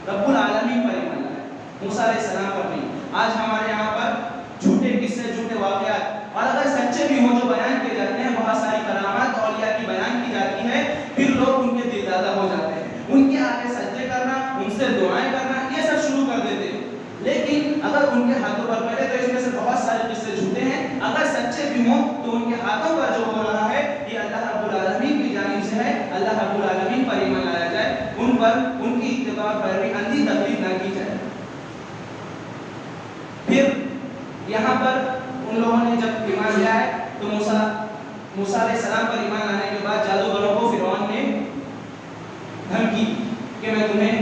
S1: رب العالمین پر ایمان لائے، موسیٰ علیہ السلام پر نہیں۔ آج ہمارے یہاں پر جھوٹے قصے، جھوٹے واقعات، اور اگر سچے بھی ہوں جو بیان کیے جاتے ہیں، بہت ساری کرامات اولیاء کی بیان کی جاتی ہے، پھر لوگ ان کے دل دادا ہو جاتے ہیں، ان کے آگے سجدے کرنا، ان سے دعائیں کرنا، یہ سب شروع کر دیتے ہیں۔ لیکن اگر ان کے ہاتھوں پر پہلے تو اس میں سے یہاں پر ان لوگوں نے جب ایمان لیا ہے تو موسیٰ علیہ السلام پر ایمان لانے کے بعد جادوگروں کو فرعون نے دھمکی کہ میں تمہیں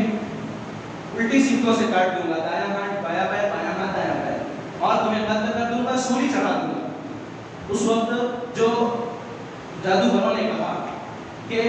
S1: الٹی سیٹوں سے کاٹ دوں گا، دایاں ہاتھ بایاں پیر، بایاں ہاتھ دایاں پیر، اور تمہیں قتل کر دوں گا، سولی چڑھا دوں گا۔ اس وقت جو جادوگروں نے کہا کہ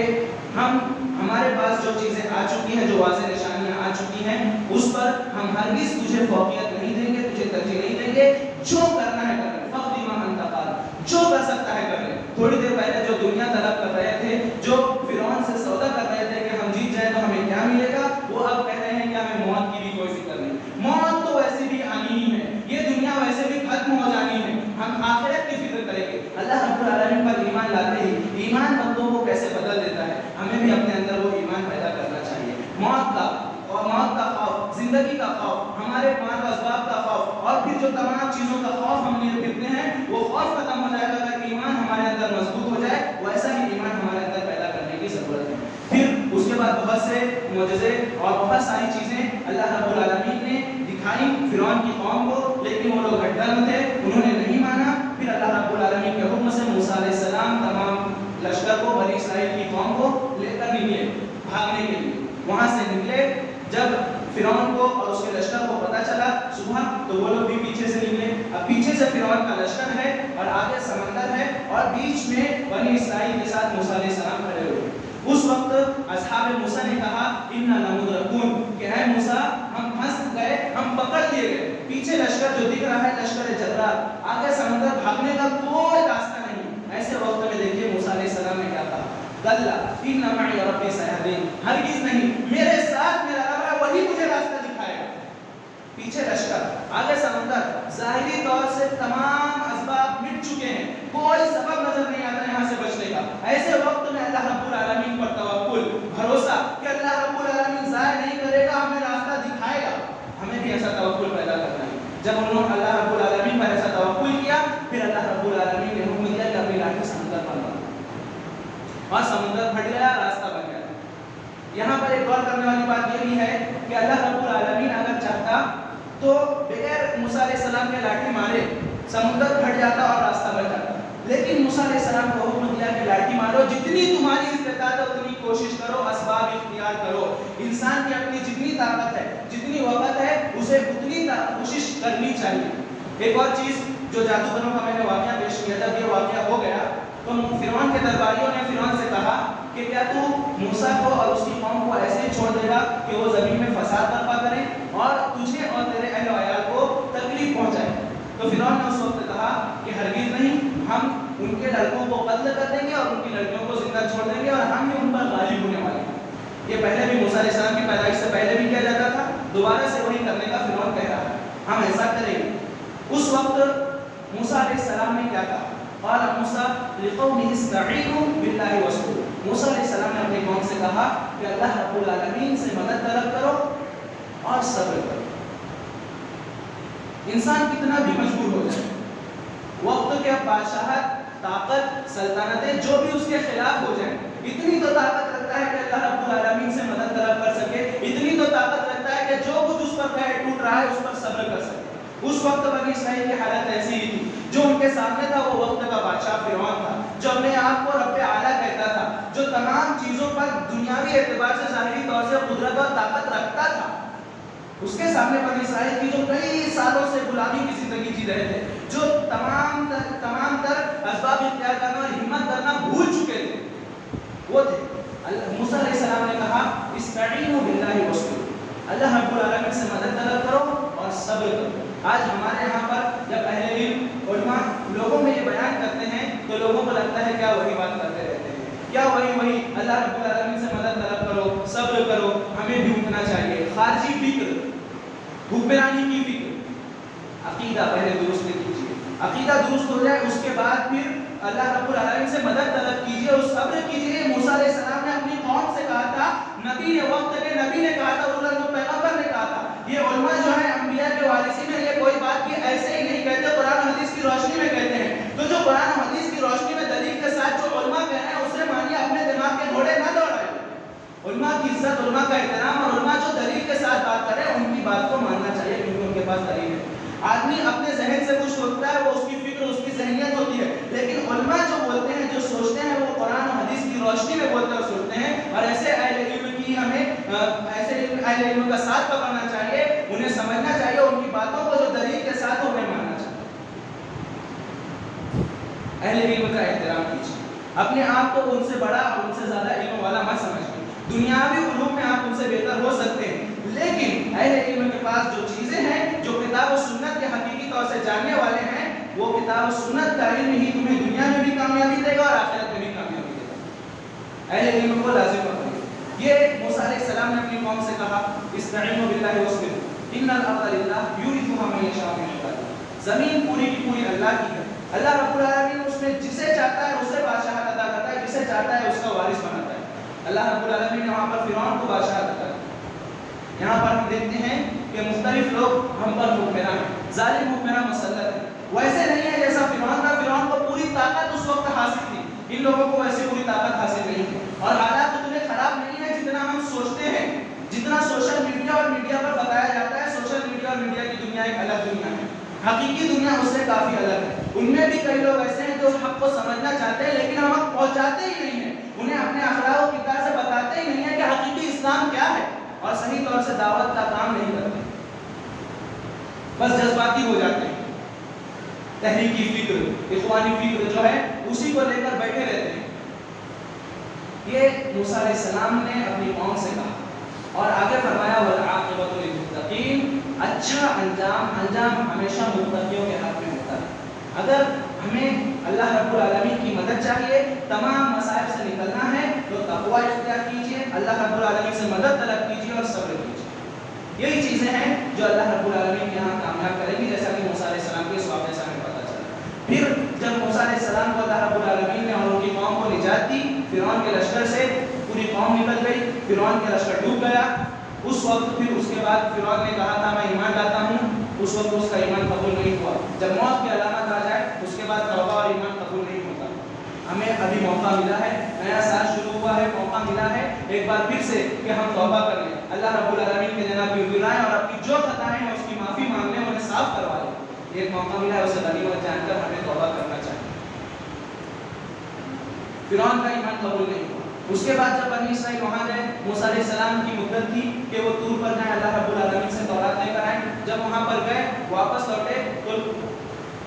S1: ہمارے پاس جو چیزیں آ چکی ہیں، جو واضح نشانیاں آ چکی ہیں، اس پر ہم ہرگز تجھے فوقیت نہیں دیں گے، تجھے ترجیح نہیں دیں گے، جو کرنا ہے کر لے، فقد ما انت قال، جو کر سکتا ہے کر لے۔ تھوڑی دیر پہلے جو دنیا طلب کر رہے تھے، جو فرعون سے سودا کر رہے تھے کہ ہم جیت جائیں تو ہمیں کیا ملے گا، وہ اب کہہ رہے ہیں کہ ہمیں موت کی بھی کوئی فکر نہیں، موت تو ویسے بھی آنی ہی ہے، یہ دنیا ویسے بھی ختم ہو جانی ہے، ہم آخرت کی فکر کریں گے۔ اللہ رب العالمین پر ایمان لاتے ہی ایمان بندوں کو کیسے بدل دیتا ہے، ہمیں بھی اپنے اندر وہ ایمان پیدا کرنا چاہیے۔ موت کا خوف، زندگی کا خوف، ہمارے 5 اسباب کا خوف، اور پھر جو تمام چیزوں کا خوف ہم لیے پھرتے ہیں، وہ خوف ختم ہو جائے گا اگر ایمان ہمارے اندر مضبوط ہو جائے، ویسا ہی ایمان ہمارے اندر پیدا کرنے کی ضرورت ہے۔ پھر اس کے بعد بہت سے معجزے اور بہت ساری چیزیں اللہ رب العالمین نے دکھائی فرعون کی قوم کو، لیکن وہ لوگ ہٹھرم تھے، انہوں نے نہیں مانا۔ پھر اللہ رب العالمین کے حکم سے موسیٰ علیہ السلام تمام لشکر کو، بنی اسرائیل کی قوم کو لے کر نکلے بھاگنے کے لیے۔ وہاں سے نکلے، جب فرعون کو اور اس کے لشکر کو پتہ چلا صبح، تو وہ لوگ بھی پیچھے سے نکلے۔ اب پیچھے سے فرعون کا لشکر ہے اور آگے سمندر ہے اور بیچ میں بنی اسرائیل کے ساتھ موسیٰ علیہ السلام کھڑے ہوئے۔ اس وقت اصحاب موسیٰ نے کہا اِنَّا لَمُدْرَكُونَ، کہ اے موسیٰ ہم پھنس گئے، ہم پکڑ لیے گئے۔ پیچھے لشکر جو دکھ رہا ہے لشکر جرار، آگے سمندر، بھاگنے کا کوئی راستہ نہیں۔ ایسے وقت میں دیکھیے موسیٰ علیہ السلام نے کیا کہا، کَلَّا إِنَّ مَعِیَ رَبِّی سَیَهْدِینِ، ہرگز نہیں، میرے ساتھ میرا رب ہے، وہی مجھے راستہ دکھائے گا۔ پیچھے لشکر، آگے سمندر، ظاہری طور سے تمام اسباب مٹ چکے ہیں، کوئی سبب نظر نہیں آتا یہاں سے بچنے کا۔ ایسے وقت میں اللہ رب العالمین پر توکل، بھروسہ کہ اللہ رب العالمین ضائع نہیں کرے گا، ہمیں راستہ دکھائے گا، ہمیں بھی ایسا توکل پیدا کرنا ہے۔ جب انہوں نے اللہ رب العالمین پر ایسا توکل کیا، پھر اللہ رب العالمین نے حکم دیا کہ اپنی لاٹھی سمندر پر مارو، اور سمندر پھٹ گیا، راستہ بن گیا۔ یہاں پر ایک غور کرنے والی بات یہ بھی ہے کہ اللہ رب العالمین اگر چاہتا تو بغیر موسیٰ علیہ السلام کے لاٹھی مارے سمندر پھٹ جاتا اور راستہ بن جاتا، لیکن موسیٰ علیہ السلام کو حکم دیا کہ لاٹھی مارو، جتنی تمہاری استطاعت ہے اتنی کوشش کرو، اسباب اختیار کرو۔ انسان کی اپنی جتنی طاقت ہے، جتنی وقت ہے، اسے اتنی کوشش کرنی چاہیے۔ ایک اور چیز جو جادوگروں کا میں نے واقعہ پیش کیا، جب یہ واقعہ ہو گیا تو فرعون کے درباریوں نے فرعون سے کہا کہ کیا تو موسیٰ کو اور اس کی قوم کو ایسے ہی چھوڑ دے گا کہ وہ زمین میں فساد برپا کریں اور تجھے اور تیرے اہل و عیال کو تکلیف پہنچائیں؟ تو فرعون نے اس وقت کہا کہ ہرگز نہیں، ہم ان کے لڑکوں کو قتل کر دیں گے اور ان کی لڑکیوں کو زندہ چھوڑ دیں گے اور ہم ہی ان پر غالب ہونے والے ہیں۔ یہ پہلے بھی موسیٰ علیہ السلام کی پیدائش سے پہلے بھی کیا جاتا تھا، دوبارہ سے وہی کرنے کا فرعون کہہ رہا ہے، ہم ایسا کریں گے۔ اس وقت موسیٰ علیہ السلام نے کیا کہا، قال موسیٰ لقومہ استعینوا باللہ واصبروا، موسیٰ علیہ السلام نے اپنی قوم سے کہا کہ اللہ رب العالمین سے مدد طلب کرو اور صبر کرو۔ انسان کتنا بھی مجبور ہو جائے، وقت کے بادشاہت، طاقت، سلطنتیں جو بھی اس کے خلاف ہو جائیں، اتنی تو طاقت رکھتا ہے کہ اللہ رب العالمین سے مدد طلب کر سکے، اتنی تو طاقت رکھتا ہے کہ جو کچھ اس پر پیر ٹوٹ رہا ہے اس پر صبر کر سکے۔ اس وقت بنی اسرائیل کی حالت ایسی ہی تھی، جو ان کے سامنے تھا وہ وقت کا بادشاہ فرعون تھا، جو اپنے آپ کو رب اعلیٰ کہتا تھا، جو تمام چیزوں پر دنیاوی اعتبار سے ظاہری طور سے قدرت اور طاقت رکھتا تھا۔ اس کے سامنے بنی اسرائیل کی جو کئی سالوں سے غلامی کی زندگی جی رہے تھے، جو تمام تر اسباب اختیار کرنا اور ہمت کرنا بھول چکے تھے، وہ تھے۔ موسیٰ علیہ السلام نے کہا استعینوا باللہ واصبروا، اللہ رب العالمین سے مدد طلب کرو اور صبر کرو۔ آج ہمارے یہاں پر جب اہل علم علماء لوگوں میں یہ بیان کرتے ہیں تو لوگوں کو لگتا ہے کیا وہی بات کرتے رہتے ہیں، کیا وہی اللہ رب العالمین سے مدد طلب کرو، صبر کرو، ہمیں بھی اٹھنا چاہیے۔ خارجی فکر، حکمرانی کی فکر، عقیدہ پہلے درست کیجیے، عقیدہ درست ہو جائے اس کے بعد پھر اللہ رب العالمین سے مدد طلب کیجیے اور صبر کیجیے۔ موسیٰ علیہ السلام نے اپنی قوم سے کہا تھا، نبی نے وقت کے نبی نے کہا تھا، پیغمبر نے کہا تھا، یہ علماء جو ہیں انبیاء کے وارثین ہیں، یہ کوئی بات بھی ایسے ہی نہیں کہتے، قرآن و حدیث کی روشنی میں کہتے ہیں۔ تو جو قرآن و حدیث کی روشنی میں دلیل کے ساتھ جو علماء کہہ رہے ہیں اسے مانیے، اپنے دماغ کے گھوڑے نہ دوڑائیں۔ علماء کی عزت، علماء کا احترام اور علماء جو دلیل کے ساتھ بات کریں ان کی بات کو ماننا چاہیے کیونکہ ان کے پاس دلیل ہے۔ آدمی اپنے ذہن سے کچھ اہل علم کا احترام کیجیے، اپنے آپ کو ان سے بڑا اور ان سے زیادہ علم والا مت سمجھیے۔ دنیاوی علوم میں آپ ان سے بہتر ہو سکتے ہیں، لیکن اہل علم کے پاس جو چیزیں ہیں جو کتاب و سنت کے حقیقی طور سے جاننے والے ہیں، وہ کتاب و سنت کا علم ہی تمہیں دنیا میں بھی کامیابی دے گا اور آخرت میں بھی کامیابی دے گا۔ اہل علم کو لازم پکڑیے۔ یہ موسیٰ علیہ السلام نے اپنی قوم سے کہا استعینوا باللہ واصبروا ان الارض للہ یورثها من یشاء من عبادہ۔ زمین پوری کی پوری اللہ کی ہے، اللہ رب العالمین اس میں جسے چاہتا ہے اسے بادشاہت عطا کرتا ہے، جسے چاہتا ہے اس کا وارث بناتا ہے۔ اللہ رب العالمین نے وہاں پر فرعون کو بادشاہت عطا کی۔ یہاں پر ہم دیکھتے ہیں کہ مختلف لوگ ہم پر حکمراں ہیں، ظالم حکمراں مسلط ہیں۔ ویسے نہیں ہے جیسا فرعون تھا، فرعون کو پوری طاقت اس وقت حاصل تھی، ان لوگوں کو ویسے پوری طاقت حاصل نہیں ہے، اور حالات اتنے خراب نہیں ہے جتنا ہم سوچتے ہیں۔ جتنا سوشل میڈیا اور میڈیا پر بتایا جاتا ہے، سوشل میڈیا اور میڈیا کی دنیا ایک الگ دنیا ہے، حقیقی دنیا اس سے کافی الگ ہے۔ ان میں بھی کئی لوگ ایسے ہیں جو حق کو سمجھنا چاہتے ہیں لیکن ہم حق پہنچاتے ہی نہیں ہیں، انہیں اپنے اخلاق و کردار سے بتاتے ہی نہیں ہیں کہ حقیقی اسلام کیا ہے، اور صحیح طور سے دعوت کا کام نہیں کرتے، بس جذباتی ہو جاتے ہیں۔ تحریکی فکر، اخوانی فکر جو ہے اسی کو لے کر بیٹھے رہتے ہیں۔ یہ موسیٰ علیہ السلام نے اپنی قوم سے کہا اور آگے فرمایا والعاقبۃ للمتقین، اچھا انجام ہمیشہ متقیوں کے ہاتھ میں ہوتا ہے۔ اگر ہمیں اللہ رب العالمین کی مدد چاہیے، تمام مصائب سے نکلنا ہے، تو تقوی اختیار کیجیے، اللہ رب العالمین سے مدد طلب کیجیے اور صبر کیجیے۔ یہی چیزیں ہیں جو اللہ رب العالمین کے یہاں کامیاب کریں گی، جیسا کہ موسیٰ علیہ السلام کے اس واقعے سے ہمیں پتہ چلا۔ پھر جب موسیٰ علیہ السلام کو اللہ رب العالمین نے اور ان کی قوم کو نجات دی، فرعون کے لشکر سے پوری قوم نکل گئی، فرعون کا لشکر ڈوب گیا۔ اس وقت پھر اس کے بعد فرعون نے کہا تھا میں ایمان لاتا ہوں، اس وقت اس کا ایمان قبول نہیں ہوا۔ جب موت کی علامت آ جائے اس کے بعد توبہ اور ایمان قبول نہیں ہوتا۔ ہمیں ابھی موقع ملا ہے، نیا سال شروع ہوا ہے، موقع ملا ہے ایک بار پھر سے کہ ہم توبہ کر لیں، اللہ رب العالمین کے جناب گرائیں اور اپنی جو خطائیں ہیں اس کی معافی مانگ لیں، انہیں صاف کروا لیں۔ ایک موقع ملا ہے، اسے غنیمت جان کر ہمیں توبہ کرنا چاہیے۔ فرعون کا ایمان قبول نہیں ہوا۔ اس کے بعد جب بنی اسرائیل وہاں گئے، موسیٰ علیہ السلام کی مدت تھی کہ وہ طور پر جائیں، اللہ رب العالمین سے تورات لے کر آئیں۔ جب وہاں پر گئے واپس لوٹے تو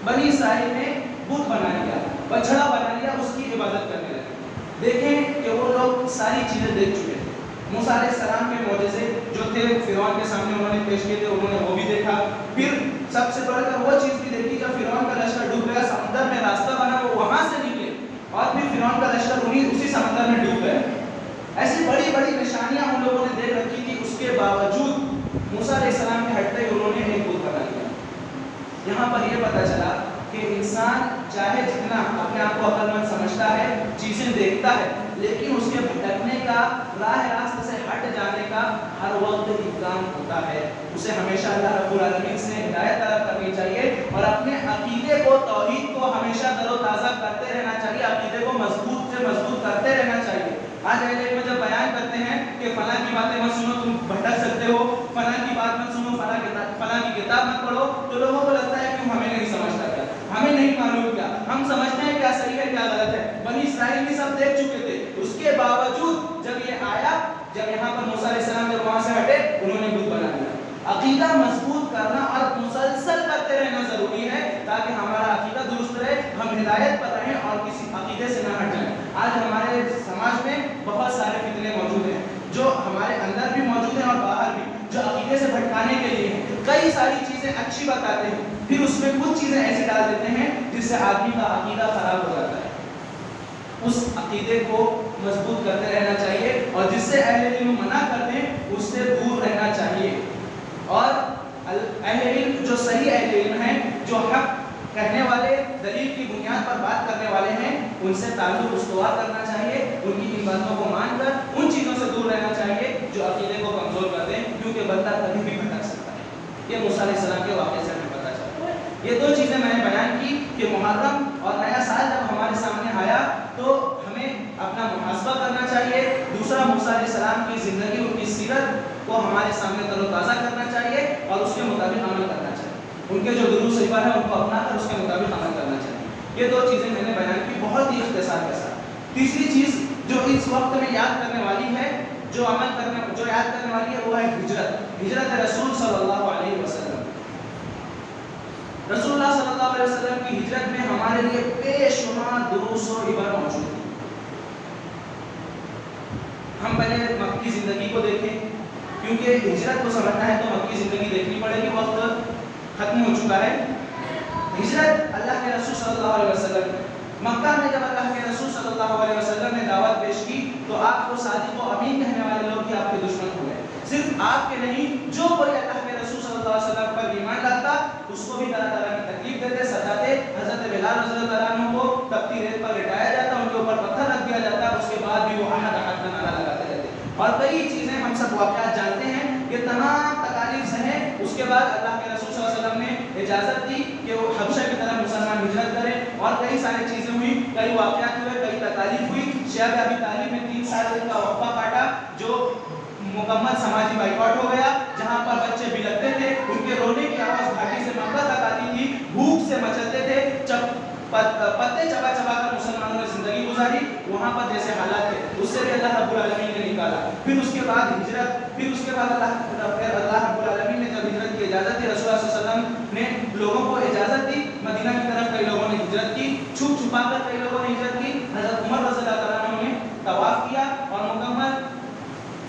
S1: بنی اسرائیل نے بت بنا لیا، بچڑا بنا لیا، اس کی عبادت کرنے لگے۔ دیکھیں کہ وہ لوگ ساری چیزیں دیکھ چکے تھے، موسیٰ علیہ السلام کے معجزے جو تھے فرعون کے سامنے انہوں نے پیش کیے تھے، انہوں نے وہ بھی دیکھا۔ پھر سب سے بڑھ کر وہ چیز بھی دیکھی جب فرعون کا لشکر ڈوب گیا، سمندر میں راستہ بنا، وہ وہاں سے نکلے اور پھر فرعون کا لشکر اسی سمندر میں ڈوب گیا۔ ایسی بڑی بڑی نشانیاں ان لوگوں نے دیکھ رکھی تھی، اس کے باوجود موسیٰ علیہ السلام کے ہٹتے ہی انہوں نے ایک بت بنا لیا۔ یہاں پر یہ پتہ چلا کہ انسان چاہے جتنا اپنے آپ کو عقل مند سمجھتا ہے، چیزیں دیکھتا ہے، لیکن اس کے بھٹکنے کا، راہ راست سے ہٹ جانے کا ہر وقت امکان ہوتا ہے۔ اسے ہمیشہ اللہ رب العالمین سے ہدایت طلب کرنی چاہیے اور اپنے عقیدے کو، توحید کو ہمیشہ تر و تازہ کرتے رہنا چاہیے، عقیدے کو مضبوط سے مضبوط کرتے رہنا چاہیے۔ آج اہل علم جب بیان کرتے ہیں کہ فلاں کی باتیں مت سنو، تم بھٹک سکتے ہو، فلاں کی بات مت سنو، فلاں کی کتاب مت پڑھو، تو لوگوں کو لگتا ہے کہ ہمیں نہیں سمجھتا کیا، ہمیں نہیں معلوم کیا، ہم سمجھتے ہیں کیا صحیح ہے کیا غلط ہے۔ بنی اسرائیل بھی سب دیکھ چکے تھے، اس کے باوجود جب یہ آیا، جب یہاں پر موسیٰ علیہ السلام جب وہاں سے ہٹے، انہوں نے بت بنا دیا۔ عقیدہ مضبوط کرنا اور مسلسل کرتے رہنا ضروری ہے تاکہ ہمارا عقیدہ درست رہے، ہم ہدایت پر رہیں اور کسی عقیدے سے نہ ہٹ جائیں۔ آج ہمارے سماج میں بہت سارے فتنے موجود ہیں جو ہمارے اندر بھی موجود ہیں اور باہر بھی، جو عقیدے سے بھٹکانے کے لیے ہیں۔ کئی ساری چیزیں اچھی بتاتے ہیں، پھر اس میں کچھ چیزیں ایسی ڈال دیتے ہیں جس سے آدمی کا عقیدہ خراب ہو جاتا ہے۔ اس عقیدے کو مضبوط کرتے رہنا چاہیے اور جس سے اہل علم منع کرتے ہیں اس سے دور رہنا چاہیے، اور اہل علم جو صحیح اہل علم ہیں، جو حق کہنے والے، دلیل کی بنیاد پر بات کرنے والے ہیں، ان سے تعلق استوار کرنا چاہیے، ان کی ان باتوں کو مان کر ان چیزوں سے دور رہنا چاہیے جو عقیدے کو کمزور کر دیں، کیونکہ بندہ کبھی بھی بھٹک سکتا ہے۔ یہ موسیٰ علیہ السلام کے واقعے سے ہمیں پتہ چلتا ہے۔ یہ دو چیزیں میں نے بیان کی کہ محرم اور نیا سال جب ہمارے سامنے آیا تو ہمیں اپنا محاسبہ کرنا چاہیے، دوسرا موسیٰ علیہ السلام کی زندگی، ان کی سیرت کو ہمارے سامنے تر و تازہ کرنا چاہیے اور اس کے مطابق عمل کرنا چاہیے، ان کے جو دروس صحیفہ ہے ان کو اپنا کر اس کے مطابق عمل کرنا چاہیے۔ یہ دو چیزیں میں نے بیان کی بہت ہی اختصار کے ساتھ۔ تیسری چیز جو اس وقت میں یاد کرنے والی ہے، جو یاد کرنے والی ہے، وہ ہے ہجرت رسول صلی اللہ علیہ وسلم۔ رسول اللہ صلی اللہ علیہ وسلم کی ہجرت میں ہمارے لیے بے شمار دروس و عبر موجود ہیں. ہم پہلے مکی زندگی کو دیکھیں، کیونکہ ہجرت کو سمجھنا ہے تو مکی زندگی دیکھنی پڑے گی. وقت ختم ہو چکا ہے. ہجرت اللہ کے رسول صلی اللہ علیہ وسلم مکہ میں جب اللہ کے رسول صلی اللہ علیہ وسلم نے دعوت پیش کی تو آپ کو صادق و امین کہنے والے لوگ ہی آپ کے دشمن ہوئے. صرف آپ کے نہیں، جو کوئی اللہ کے رسول صلی اللہ علیہ وسلم پر ایمان لاتا اس کو بھی طرح طرح کی تکلیف دیتے، ستاتے. حضرت بلال رضی اللہ عنہ کو تپتی ریت پر لٹایا جاتا، ان کے اوپر پتھر رکھ دیا جاتا، اس کے بعد بھی وہ احد احد کا نعرہ لگاتے رہتے. اور کئی چیزیں ہم سب واقعات جانتے ہیں. یہ تمام تکالیف سہیں. اس کے بعد اللہ کے رسول صلی اللہ علیہ وسلم نے اجازت دی کہ وہ حبشہ کی طرف مسلمان ہجرت کریں، اور کئی ساری چیزیں ہوئی، کئی واقعات ہوئے، کئی تکالیف ہوئی. شیخ ابی طالب نے 3 سال کا وقفہ کاٹا، جو مکمل سماجی بائیکاٹ ہو گیا. جہاں پر بچے بلکتے تھے، ان کے رونے کی آواز گھاٹی سے مکہ تک آتی تھی، بھوک سے مچلتے تھے، پتے چبا چبا کر مسلمانوں نے زندگی گزاری. وہاں پر جیسے حالات تھے اس سے بھی اللہ رب العالمین نے نکالا. پھر اس کے بعد ہجرت، پھر اس کے بعد اللہ رب العالمین نے جب ہجرت کی اجازت دی، رسول اللہ صلی اللہ علیہ وسلم نے لوگوں کو اجازت دی مدینہ کی طرف. کئی لوگوں نے ہجرت کی، چھپ چھپا کر کئی لوگوں نے ہجرت کی. حضرت عمر رضی اللہ عنہ نے طواف کیا اور مکمل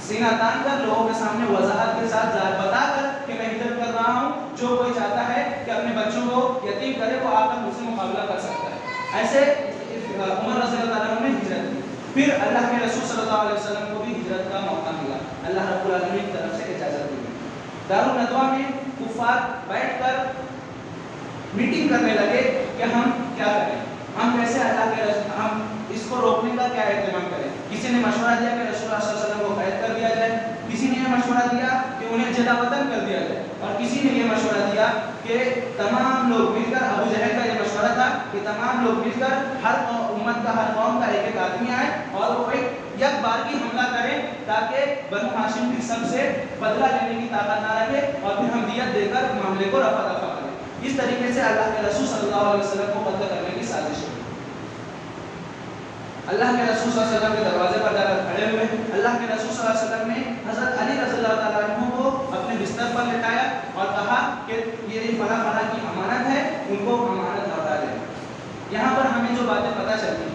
S1: سینہ تان کر لوگوں کے سامنے وضاحت کے ساتھ بتا کر کہ میں ہجرت کر رہا ہوں، جو کوئی چاہتا ہے کہ اپنے بچوں کو یتیم کرے وہ آ کر مجھ سے مقابلہ کر سکتا ہے. ایسے عمر رضی اللہ عنہ نے ہجرت کی. پھر اللہ کے رسول صلی اللہ علیہ وسلم کو بھی ہجرت کا موقع ملا، اللہ رب العالمین کی طرف سے اجازت دی. دارالندوہ میں کفار بیٹھ کر میٹنگ کرنے لگے کہ ہم کیا کریں، ہم کیسے اللہ کے رسول، ہم اس کو روکنے کا کیا اہتمام کریں. کسی نے مشورہ دیا کہ رسول اللہ صلی اللہ علیہ وسلم کو قید کر دیا جائے، کسی نے یہ مشورہ دیا کہ انہیں جلا وطن کر دیا جائے، اور کسی نے یہ مشورہ دیا کہ تمام لوگ مل کر، ابو جہل کا یہ مشورہ تھا کہ تمام لوگ مل کر ہر امت کا، ہر قوم کا ایک ایک آدمی آئے اور وہ ایک یک بار کی حملہ کریں تاکہ بنو ہاشم کی سب سے بدلہ لینے کی طاقت نہ رکھے اور پھر ہم دیت دے کر معاملے کو رفع دفع کریں. اس طریقے سے اللہ کے رسول صلی اللہ علیہ وسلم کو قتل کرنے کی سازش ہے. اللہ کے رسول صلی اللہ علیہ وسلم کے دروازے پر جا کر کھڑے ہوئے. اللہ کے رسول صلی اللہ علیہ وسلم نے حضرت علی رضی اللہ تعالیٰ عنہ کو اپنے بستر پر لٹایا اور کہا کہ یہ فلاں فلاں کی امانت ہے، ان کو امانت لوٹا دیں. یہاں پر ہمیں جو باتیں پتہ چلتی،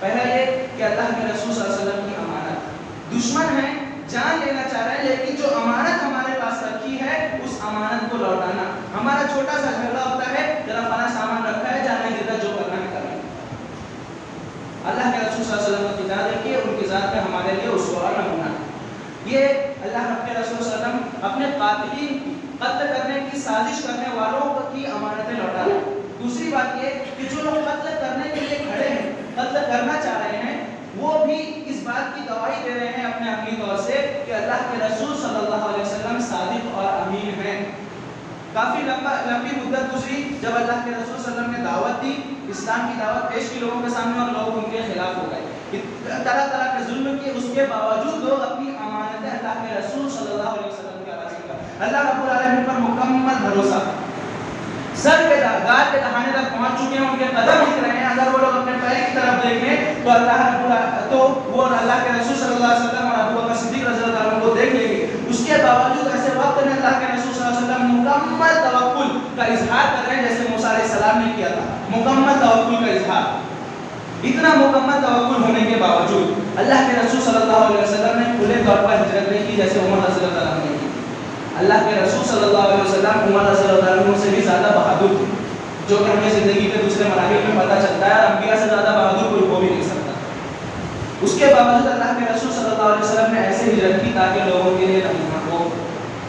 S1: پہلا یہ کہ اللہ کے رسول صلی اللہ علیہ وسلم کی امانت، دشمن ہے، جان لینا چاہ رہے ہیں، لیکن جو امانت ہمارے پاس رکھی ہے اس امانت کو لوٹانا. ہمارا چھوٹا سا جھگڑا ہوتا ہے، ذرا فلاں سامان رکھا ہے، جانے دیتا، جو کرنا ہے کرنا. اللہ کے رسول صلی اللہ علیہ وسلم کی ذات ہے کہ ان کی ذات میں ہمارے لیے اسوہ اور نمونہ. یہ اللہ کے رسول صلی اللہ علیہ وسلم اپنے قاتلین کی، قتل کرنے کی سازش کرنے والوں کی امانتیں لوٹا رہے ہیں. دوسری بات یہ کہ جو لوگ قتل کرنے کے لیے کھڑے ہیں، قتل کرنا چاہ رہے ہیں، وہ بھی اس بات کی گواہی دے رہے ہیں اپنے عقلی طور سے کہ اللہ کے رسول صلی اللہ علیہ وسلم صادق اور امین ہیں. کافی لمبی مدت گزری جب اللہ کے رسول صلی اللہ علیہ وسلم نے دعوت دی، اسلام کی دعوت پیش کی لوگوں کے سامنے، اور لوگ ان کے خلاف ہو گئے، طرح طرح کے ظلم کیے. اس کے باوجود لوگ اپنی امانتیں اللہ کے رسول صلی اللہ علیہ وسلم کے حوالے کر. اللہ رب العالمین پر مکمل بھروسہ، سر کے گار کے دہانے تک پہنچ چکے ہیں، ان کے قدم دکھ رہے ہیں. اگر وہ لوگ اپنے پیر کی طرف دیکھیں تو وہ اللہ کے رسول صلی اللہ علیہ وسلم اور ابو بکر صدیق رضی اللہ عنہ کو دیکھ لیں گے. اس کے باوجود ایسے وقت میں اللہ کے رسول صلی اللہ علیہ وسلم مکمل توکل کا اظہار کر رہے ہیں جیسے موسیٰ علیہ السلام نے کیا تھا. مکمل توکل کا اظہار. اتنا مکمل توکل ہونے کے باوجود اللہ کے رسول صلی اللہ علیہ وسلم نے کھلے طور پر ہجرت نہیں کی جیسے عمر رضی اللہ عنہ نے کی. اللہ کے رسول صلی اللہ علیہ وسلم عمر رضی اللہ عنہ سے بھی زیادہ بہادر تھے، جو کہ ہمیں زندگی کے دوسرے مراحل میں پتہ چلتا ہے. انبیاء سے زیادہ بہادر کوئی ہو بھی نہیں سکتا. اس کے باوجود اللہ کے رسول صلی اللہ علیہ وسلم نے ایسے ہجرت کی تاکہ لوگوں کے لیے نمونہ ہو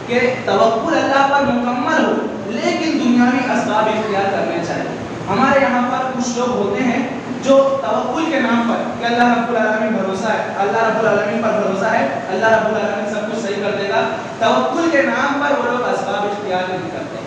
S1: کہ توکل اللہ پر مکمل ہو، لیکن دنیاوی اسباب اختیار کرنے چاہیے. ہمارے یہاں پر کچھ لوگ ہوتے ہیں جو توکل کے نام پر کہ اللہ رب العالمین بھروسہ ہے، اللہ رب العالمین پر بھروسہ ہے، اللہ رب العالمین سب کچھ صحیح کر دے گا، توکل کے نام پر وہ لوگ اسباب اختیار نہیں کرتے.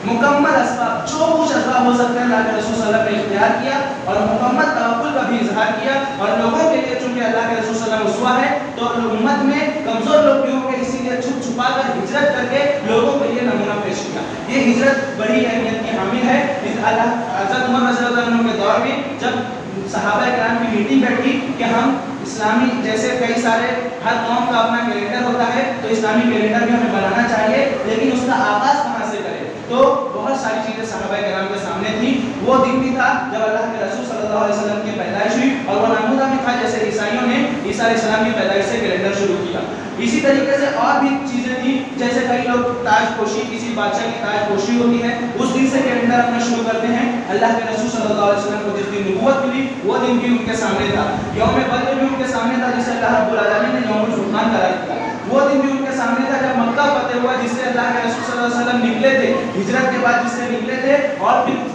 S1: مکمل اسباب، جو کچھ اسباب ہو سکتے ہیں اللہ کے رسول صلی اللہ علیہ وسلم نے اختیار کیا اور مکمل توکل کا بھی اظہار کیا. اور لوگوں کے لیے چونکہ اللہ کے رسول صلی اللہ علیہ وسلم اسوہ ہے تو امت میں کمزور لوگ بھی ہوں گے، اسی لیے چھپ چھپا کر ہجرت کر کے لوگوں کے لیے نمونہ پیش کیا. یہ ہجرت بڑی اہمیت کی حامل ہے. حضرت عمر رضی اللہ عنہ کے دور میں جب صحابہ کرام کی میٹنگ بیٹھی کہ ہم اسلامی، جیسے کئی سارے ہر قوم کا اپنا کیلنڈر ہوتا ہے تو اسلامی کیلنڈر بھی ہمیں بنانا چاہیے، لیکن اس کا آغاز کہاں سے کریں. تو بہت ساری چیزیں صحابہ کرام کے سامنے تھی. وہ دن بھی تھا جب اللہ کے رسول صلی اللہ علیہ وسلم کی پیدائش ہوئی, اور وہ نامودہ میں تھا جیسے عیسائیوں نے عیسیٰ علیہ السلام کی پیدائش سے کیلنڈر شروع کیا. اسی طریقے سے اور بھی چیزیں تھیں, جیسے کئی لوگ تاج پوشی, کسی بادشاہ کی تاج پوشی ہوتی ہے, اس دن سے کیلنڈر اپنا شروع کرتے ہیں. اللہ کے رسول صلی اللہ علیہ وسلم کو جس دن نبوت ملی وہ دن بھی ان کے سامنے تھا. یوم بدر بھی ان کے سامنے تھا جسے اللہ رب العالمین نے یوم الفرقان قرار دیا. وہ دن بھی ان کے سامنے تھا جب مکہ فتح ہوا, جس سے اللہ کے رسول صلی اللہ علیہ وسلم نکلے تھے ہجرت کے بعد, جس سے نکلے تھے اور پھر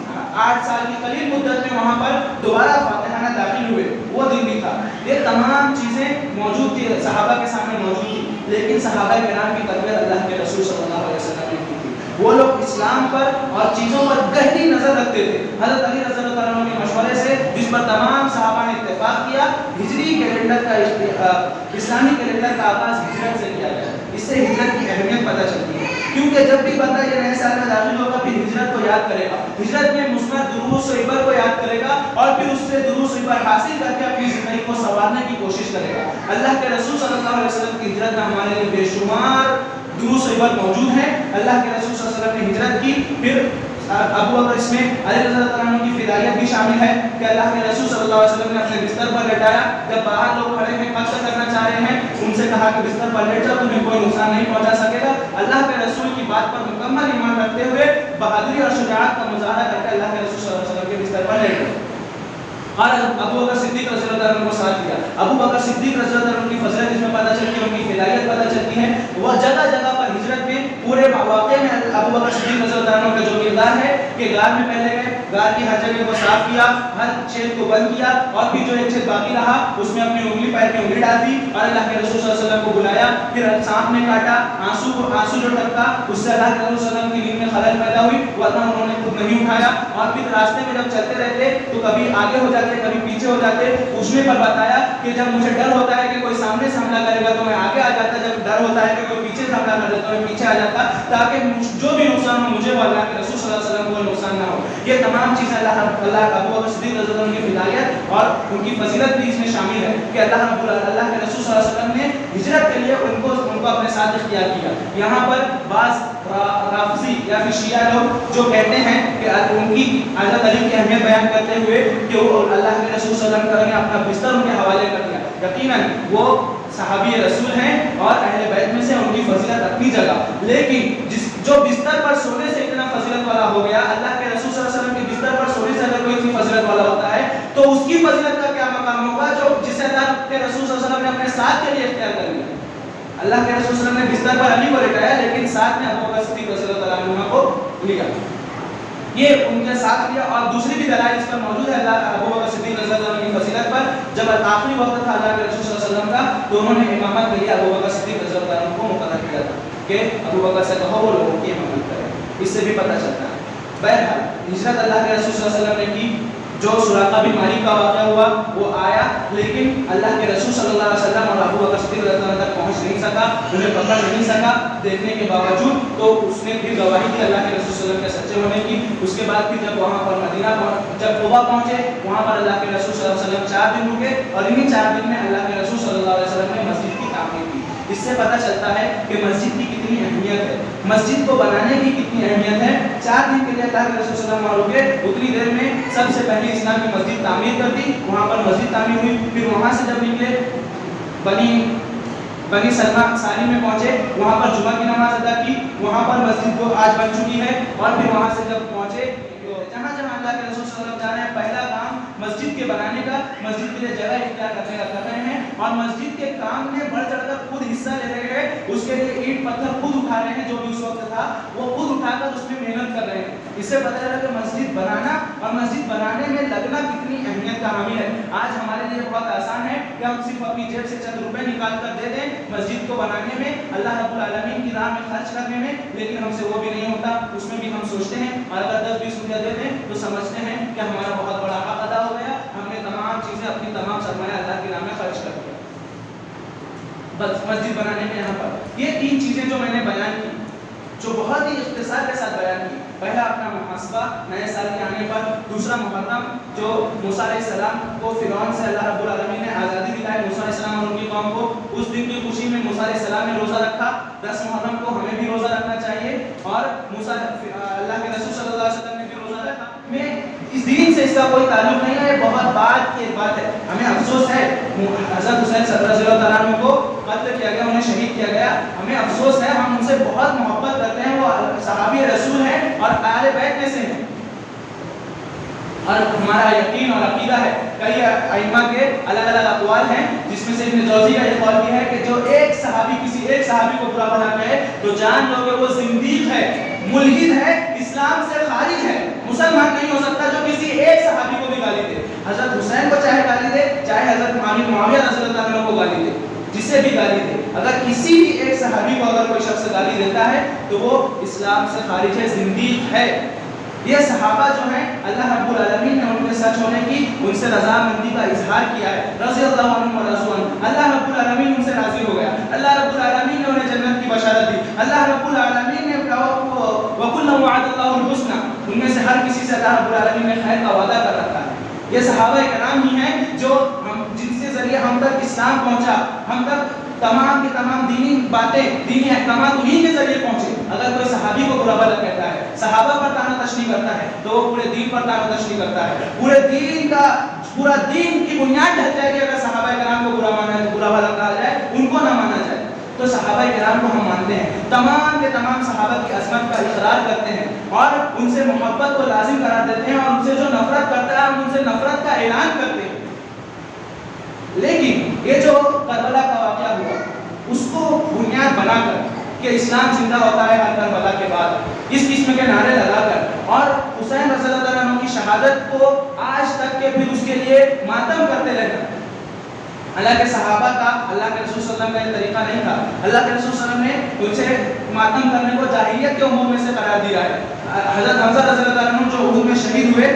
S1: 8 سال کی قلیل مدت میں وہاں پر دوبارہ فاتحانہ داخل ہوئے, وہ دن بھی تھا. یہ تمام چیزیں موجود تھی, صحابہ کے سامنے موجود تھی, لیکن صحابہ کرام کی تربیت اللہ کے رسول صلی اللہ علیہ وسلم نے کی تھی. وہ لوگ اسلام پر اور چیزوں پر گہری نظر رکھتے تھے. حضرت علی رضی اللہ عنہ کے مشورے سے, جس پر تمام صحابہ نے اتفاق کیا, ہجری کیلنڈر کا اسلامی کیلنڈر کا آغاز ہجرت سے کیا گیا. اس سے ہجرت کی اہمیت پتہ چلتی ہے, کیونکہ جب بھی بندہ یہ نئے سال میں داخل ہوگا پھر ہجرت کو یاد کرے گا, ہجرت میں مثبت دروس و عبر کو یاد کرے گا, اور پھر اس سے دروس و عبر حاصل کر کے اپنی زندگی کو سنوارنے کی کوشش کرے گا. اللہ کے رسول صلی اللہ علیہ وسلم کی ہجرت میں ہمارے لیے بے شمار دروس و عبر موجود ہیں. اللہ کے رسول صلی اللہ علیہ وسلم نے ہجرت کی, پھر ابو بکر اس میں علی رضی اللہ عنہ کی فدائیت بھی شامل ہے کہ اللہ کے رسول صلی اللہ علیہ وسلم نے اپنے بستر پر لٹایا, جب باہر لوگ کھڑے ہیں قتل کرنا چاہ رہے ہیں, ان سے کہا کہ بستر پر لیٹ جاؤ, تمہیں کوئی نقصان نہیں پہنچا سکے گا. اللہ کے رسول کی بات پر مکمل ایمان رکھتے ہوئے بہادری اور شجاعت کا مظاہرہ کر کے اللہ کے رسول صلی اللہ علیہ وسلم کے بستر پر لیٹ گئے, اور ابو بکر صدیق رضی اللہ عنہ کو ساتھ دیا. ابو بکر صدیق رضی اللہ عنہ کی فضیلت اس میں پتہ چلتی ہے, ان کی فدائیت پتہ چلتی ہے. وہ جگہ جگہ پر ہجرت میں پورے واقعے میں ابو بکر صدیق رضی اللہ عنہ کا جو کردار ہے کہ غار میں پہلے گئے, غار کی ہر جگہ کو صاف کیا, ہر چھید کو بند کیا, اور پھر جو ایک چھید باقی رہا اس میں اپنی انگلی پیر کی انگلی ڈال دی, اور اللہ کے رسول صلی اللہ علیہ وسلم کو بلایا. پھر سانپ نے کاٹا, آنسو جو ٹپکا, اس سے اللہ کے رسول صلی اللہ علیہ وسلم کی نیند میں خلل پیدا ہوئی, ورنہ انہوں نے خود نہیں اٹھایا. اور پھر راستے میں جب چلتے رہتے تو کبھی آگے ہو جاتے, کبھی پیچھے ہو جاتے. پوچھنے پر بتایا کہ جب مجھے ڈر ہوتا ہے کہ کوئی سامنے سے حملہ کرے گا تو میں آگے آ جاتا, جب ڈر ہوتا ہے کہ کوئی پیچھے سے حملہ کر دیتا تو میں پیچھے آ جاتا, تاکہ جو بھی نقصان ہو مجھے وہ اللہ کے رسول صلی اللہ علیہ وسلم کو نقصان نہ ہو. یہ تمام چیزیں اللہ ابو بکر صدیق رضی اللہ عنہ کی فدائیت اور ان کی فضیلت بھی اس میں شامل ہے کہ اللہ کے رسول صلی اللہ علیہ وسلم نے ہجرت کے لیے ان کو اپنے ساتھ اختیار کیا. یہاں پر بعض رافضی یا پھر شیعہ لوگ جو کہتے ہیں کہ ان کی حضرت علی کی اہمیت بیان کرتے ہوئے کہ وہ اللہ کے رسول صلی اللہ علیہ وسلم نے اپنا بستر ان کے حوالے کر دیا. یقیناً وہ صحابی رسول ہیں اور اہل بیت میں سے, ان کی فضیلت اپنی جگہ, لیکن جو بستر پر سونے سے اتنا فضیلت والا ہو گیا, اللہ کے رسول صلی اللہ علیہ وسلم کے بستر پر سونے سے اگر کوئی اتنی فضیلت والا ہوتا ہے تو اس کی فضیلت کا کیا مقام ہوگا جو جسے اللہ کے رسول صلی اللہ علیہ وسلم نے اپنے ساتھ کے لیے اختیار کر لیا. اللہ کے رسول صلی اللہ علیہ وسلم نے بستر پر علی کو لٹایا, لیکن ساتھ میں ابو بکر صدیق رضی اللہ عنہ کو لیا, یہ ان کے ساتھ لیا. اور دوسری بھی دلائل اس پر موجود ہے اللہ ابو بکر صدیق رضی اللہ عنہ کی فضیلت پر. جب آخری وقت تھا اللہ کے رسول صلی اللہ علیہ وسلم کا, تو انہوں نے امامت کے لیے ابو بکر صدیق رضی اللہ عنہ کو مقرر کیا تھا کہ ابو بکر سے کہو وہ لوگوں کی امامت کرے. اس سے بھی پتہ چلتا ہے. بہرحال ہجرت اللہ کے رسول صلی اللہ علیہ وسلم نے کی. جو سراقہ بیماری کا واقعہ ہوا وہ آیا, لیکن اللہ کے رسول صلی اللہ علیہ وسلم اور ابو بکر صدیق رضی اللہ عنہ تک پہنچ نہیں سکا, انہیں پکڑ نہیں سکا. دیکھنے کے باوجود تو اس نے پھر گواہی دی اللہ کے رسول صلی اللہ علیہ وسلم کے سچے ہونے کی. اس کے بعد پھر جب وہاں پر مدینہ جب قباء پہنچے, وہاں پر اللہ کے رسول صلی اللہ علیہ وسلم 4 دن رکے, اور انہیں 4 دن میں اللہ کے رسول صلی اللہ علیہ وسلم نے مسجد کی تعمیر کی. اس سے پتہ چلتا ہے کہ مسجد کی کتنی اہمیت ہے, مسجد کو بنانے کی کتنی اہمیت ہے. 4 دن کے لیے اللہ کے رسول صلی اللہ علیہ وسلم رکے, اتنی دیر میں سب سے پہلے اسلام کی مسجد تعمیر کر دی. وہاں پر مسجد تعمیر ہوئی. پھر وہاں سے جب نکلے بنی سلمہ ساری میں پہنچے, وہاں پر جمعہ کی نماز ادا کی. وہاں پر مسجد کو آج بن چکی ہے. اور پھر وہاں سے جب پہنچے تو جہاں جہاں اللہ کے رسول صلی اللہ علیہ وسلم جا رہے ہیں, پہلا کام مسجد کے بنانے کا, مسجد کے لیے جگہ اختیار کرنے کا کر رہے ہیں, اور مسجد کے کام میں بڑھ چڑھ کر خود حصہ لے رہے ہیں. اس کے لیے اینٹ پتھر خود اٹھا رہے ہیں, جو بھی اس وقت تھا وہ خود اٹھا کر اس میں محنت کر رہے ہیں. اس سے پتہ چلا کہ مسجد بنانا اور مسجد بنانے میں لگنا کتنی اہمیت کا حامل ہے. آج ہمارے لیے بہت آسان ہے کہ ہم صرف اپنی جیب سے چند روپے نکال کر دے دیں مسجد کو بنانے میں, اللہ رب العالمین کی راہ میں خرچ کرنے میں, لیکن ہم سے وہ بھی نہیں ہوتا. اس میں بھی ہم سوچتے ہیں, اور اگر 10-20 روپیہ دے دیں تو سمجھتے ہیں کہ ہمارا بہت بڑا حق ادا ہو گیا, ہم نے تمام چیزیں اپنی تمام سرمایہ اللہ کی راہ میں خرچ کر دیا. بس مسجد بنانے میں یہاں پر یہ 3 چیزیں جو میں نے بیان کی, جو بہت ہی اختصار کے ساتھ بیان کی. پہلا اپنا محاسبہ نئے سال کے آنے پر. دوسرا محرم, جو موسیٰ علیہ السلام کو فرعون سے اللہ رب العالمین نے آزادی دلائی, موسیٰ علیہ السلام اور ان کی قوم کو. اس دن کی خوشی میں موسیٰ علیہ السلام نے روزہ رکھا. 10 محرم کو ہمیں بھی روزہ رکھنا چاہیے. اور موسیٰ اللہ کے رسول صلی اللہ علیہ وسلم نے بھی روزہ رکھا. میں اس دین سے اس کا کوئی تعلق نہیں ہے, یہ بہت بعد کی بات ہے. ہمیں افسوس ہے حضرت حسین رضی اللہ تعالیٰ عنہ کو قتل کیا گیا, انہیں شہید کیا گیا. ہمیں افسوس ہے, ہم ان سے بہت محبت کرتے ہیں, وہ صحابی رسول ہیں اور اہل بیت میں سے ہیں, اور ہمارا یقین اور عقیدہ ہے. کئی ائمہ کے الگ الگ اقوال ہیں, جس میں سے ابن جوزی کا یہ قول بھی ہے کہ جو ایک صحابی کسی ایک صحابی کو برا بنا کہے تو جان لو کہ وہ زندیق ہے, ملحد ہے, اسلام سے خارج ہے, مسلمان نہیں ہو سکتا جو کسی ایک صحابی کو بھی گالی دے. حضرت حسین کو چاہے گالی دے, چاہے حضرت معاویہ رضی اللہ عنہ کو گالی دے, جسے بھی گالی دے, اگر کسی بھی ایک صحابی کو اگر کوئی شخص گالی دیتا ہے تو وہ اسلام سے خارج ہے, زندیق ہے. یہ صحابہ جو ہیں اللہ رب العالمین نے ان کے سچ ہونے کی, ان سے رضامندی کا اظہار کیا ہے. رضی اللہ عنہ و رضوا عنہ, اللہ رب العالمین ان سے راضی ہو گیا, اللہ رب العالمین نے انہیں جنت کی بشارت دی, اللہ رب العالمین نے وَكُلًّا وَعَدَ اللَّهُ الْحُسْنَى, ان میں سے ہر کسی سے اللہ رب العالمین نے خیر کا وعدہ کر رکھا ہے. یہ صحابہ کرام ہی ہیں جو جن سے ذریعے ہم تک اسلام پہنچا, ہم تک تمام کے تمام دینی باتیں, دینی احکامات انہی کے ذریعے پہنچے. اگر کوئی صحابی کو برا بھلا کہتا ہے, صحابہ پر تانا تشنیع کرتا ہے, تو وہ پورے دین پر تانا تشنیع کرتا ہے. پورا دین کی بنیاد ڈھل جائے گی اگر صحابہ کرام کو برا بھلا کہا جائے, ان کو نہ مانا جائے. تو صحابہ کرام کو ہم مانتے ہیں, تمام کے تمام صحابہ کی عظمت کا اقرار کرتے ہیں اور ان سے محبت کو لازم قرار دیتے ہیں, اور ان سے جو نفرت کرتا ہے ہم ان سے نفرت کا اعلان کرتے ہیں. لیکن یہ جو کربلا کا واقعہ ہوا, اس کو بنیاد بنا کر کہ اسلام زندہ ہوتا ہے ہر کربلا کے بعد, اس قسم کے نعرے لگا کر اور حسین رضی اللہ عنہ کی شہادت کو آج تک کے پھر اس کے لیے ماتم کرتے رہنا, اللہ کے صحابہ کا, اللہ کے رسول صلی اللہ علیہ وسلم کا یہ طریقہ نہیں تھا. اللہ کے رسول صلی اللہ علیہ وسلم نے ان سے ماتم کرنے کو جاہلیت کے امور میں سے قرار دیا ہے. حضرت حمزہ رضی اللہ عنہ جو احد میں شہید ہوئے,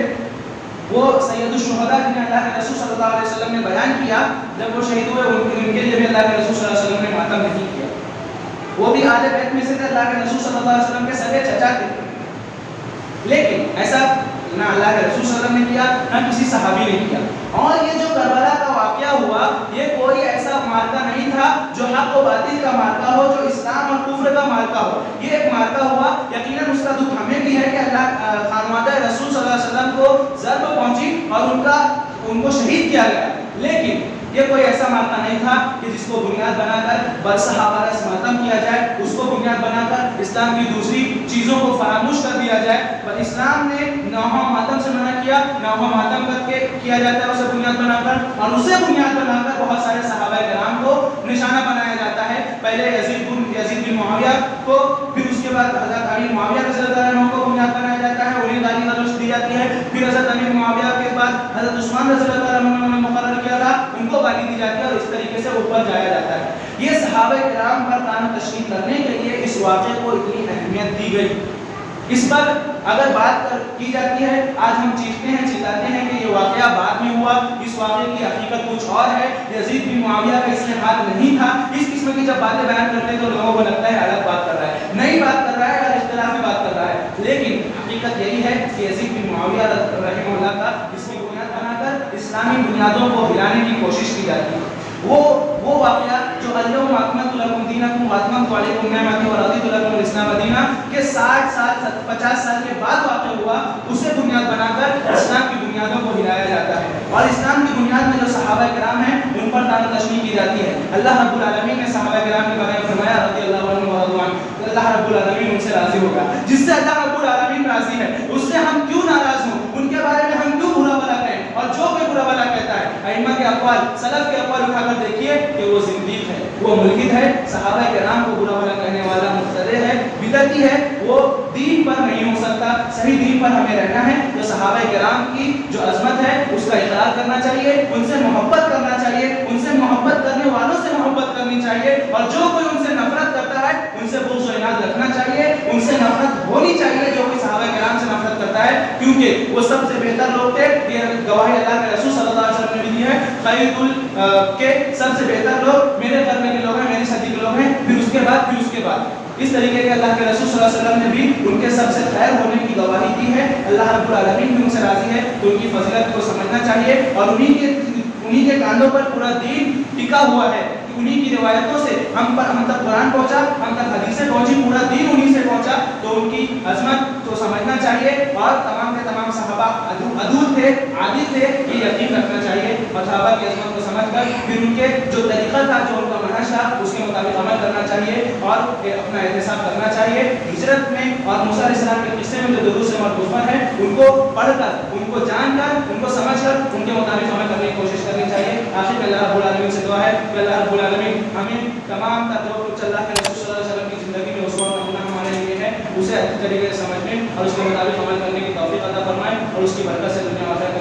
S1: وہ سید الشہداء جنہیں اللہ کے رسول صلی اللہ علیہ وسلم نے بیان کیا, جب وہ شہید ہوئے ان کے لیے بھی اللہ کے رسول صلی اللہ علیہ وسلم نے ماتم نہیں کیا. وہ بھی اہل بیت میں سے تھے, اللہ کے رسول صلی اللہ علیہ وسلم کے سگے چچا تھے. لیکن ایسا نہ اللہ کے رسول صلی اللہ علیہ وسلم نے کیا, نہ کسی صحابی نے کیا. اور یہ جو کربلا کا واقعہ ہوا, یہ کوئی ایسا مارکا نہیں تھا جو حق و باطل کا مارکا ہو, جو اسلام اور کفر کا مارکا ہو. یہ ایک مارکا ہوا, یقیناً اس کا دکھ ہمیں بھی ہے کہ اللہ خانوادہ رسول صلی اللہ علیہ وسلم کو ضرب پہنچی اور ان کو شہید کیا گیا. لیکن یہ کوئی ایسا مارکا نہیں تھا کہ جس کو بنیاد بنا کر برسہ رس ماتم کیا جائے, اس کو بنیاد بنا کر اسلام کی دوسری چیزوں کو فراموش کر دیا جائے. پر اسلام نے نوحہ ماتم سے منع کیا, نوحہ ماتم کر کے کیا جاتا ہے اسے بنیاد بنا کر, اور اسے بنیاد بنا کر بہت سارے صحابہ کرام کو نشانہ بنایا جاتا ہے. پہلے یزید بن معاویہ کو, پھر اس کے بعد حضرت امیر معاویہ رضی اللہ عنہ کو بنیاد بنایا جاتا ہے, انہیں گالی گلوچ دی جاتی ہے. پھر حضرت امیر معاویہ کے بعد حضرت عثمان رضی اللہ عنہ نے مقرر کیا تھا, ان کو گالی دی جاتی ہے, اور اس طریقے سے اوپر جایا جاتا ہے. یہ صحابہ کرام پر تانا تشنیع کرنے کے لیے اس واقعے کو اتنی اہمیت دی گئی. اس پر اگر بات کی جاتی ہے, آج ہم چیختے ہیں چلاتے ہیں کہ یہ واقعہ بعد میں ہوا, اس واقعے کی حقیقت کچھ اور ہے, یزید بن معاویہ کا اس میں ہاتھ نہیں تھا. اس قسم کی جب باتیں بیان کرتے ہیں تو لوگوں کو لگتا ہے الگ بات کر رہا ہے, نئی بات کر رہا ہے, اور اختلاف میں بات کر رہا ہے. لیکن حقیقت یہی ہے کہ یزید بن معاویہ رحمہ اللہ کا اس کی بنیاد بنا کر اسلامی بنیادوں کو ہلانے کی کوشش کی جاتی ہے. وہ واقعہ جو الیوم اکملت لکم دینکم واتممت علیکم نعمتی ورضیت لکم الاسلام دینا کے 60 سال 50 سال کے بعد واقع ہوا, اسے بنیاد بنا کر اسلام کی بنیادوں کو ہلایا جاتا ہے. اور اسلام کی بنیاد میں جو صحابہ کرام ہیں ان پر تانا تشنیع کی جاتی ہے. اللہ رب العالمین نے صحابہ کرام کے بارے میں فرمایا رضی اللہ عنہم ورضوا عنہم, اللہ رب العالمین ان سے راضی ہوگا. جس سے اللہ رب العالمین راضی ہے اس سے ہم کیوں ناراض ہوں, ان کے بارے میں ہم کیوں برا بھلا کہیں. اور جو کوئی برا بھلا کہتا ہے, ائمہ کے اقوال, سلف کے اقوال اٹھا کر دیکھیے کہ وہ زندیق ہے, وہ ملحد ہے. صحابہ کرام کو برا بھلا کہنے والا مبتدع ہے, بدعتی ہے, وہ دین پر نہیں ہو سکتا. صحیح دین پر ہمیں رہنا ہے. جو صحابہ کرام کی جو عظمت ہے اس کا اقرار کرنا چاہیے, ان سے محبت کرنا چاہیے, ان سے محبت کرنے والوں سے محبت کرنی چاہیے, اور جو کوئی ان سے نفرت کرتا ہے ان سے بغض و عناد رکھنا چاہیے, ان سے نفرت ہونی چاہیے جو کوئی صحابہ کرام سے نفرت کرتا ہے, کیونکہ وہ سب سے بہتر لوگ تھے. یہ گواہی اللہ کے رسول صلی اللہ علیہ وسلم نے بھی دی ہے, خیر کے سب سے بہتر لوگ میرے کرنے کے لوگ ہیں, میری صدی کے لوگ ہیں, پھر اس کے بعد. اس طریقے کے اللہ کے رسول صلی اللہ علیہ وسلم نے بھی ان کے سب سے خیر ہونے کی گواہی دی ہے. اللہ رب العالمین بھی ان سے راضی ہے, تو ان کی فضیلت کو سمجھنا چاہیے, اور انہی کے کاندھوں پر پورا دین ٹکا ہوا ہے. انہی کی روایتوں سے ہم تک قرآن پہنچا, ہم تک حدیثیں پہنچی, پورا دین انہی سے پہنچا. تو ان کی عظمت کو سمجھنا چاہیے اور تمام کے تمام صحابہ عدول تھے, عادل تھے, یہ یقین رکھنا چاہیے. اور صحابہ کی عظمت کو سمجھ کر پھر ان کے جو طریقہ تھا, جو ان کا منہج تھا, اس کے مطابق عمل کرنا چاہیے اور اپنا احتساب کرنا چاہیے. ہجرت میں اور موسیٰ علیہ السلام کے قصے میں جو دروس سے مرفوع ہے, ان کو پڑھ کر, ان کو جان کر, ان کو سمجھ کر, ان کے مطابق عمل کرنے کی کوشش کرنی چاہیے. آخر میں اللہ رب العالمین سے دعا ہے کہ اللہ رب العالمین ہمیں تمام جو کچھ اللہ کے رسول صلی اللہ علیہ وسلم کی زندگی میں اسوہ اور نمونہ ہمارے لیے ہے, اسے اچھی طریقے سے سمجھنے اور اس کے مطابق عمل کرنے کی توفیق عطا فرمائے اور اس کی برکت سے دنیا آخرت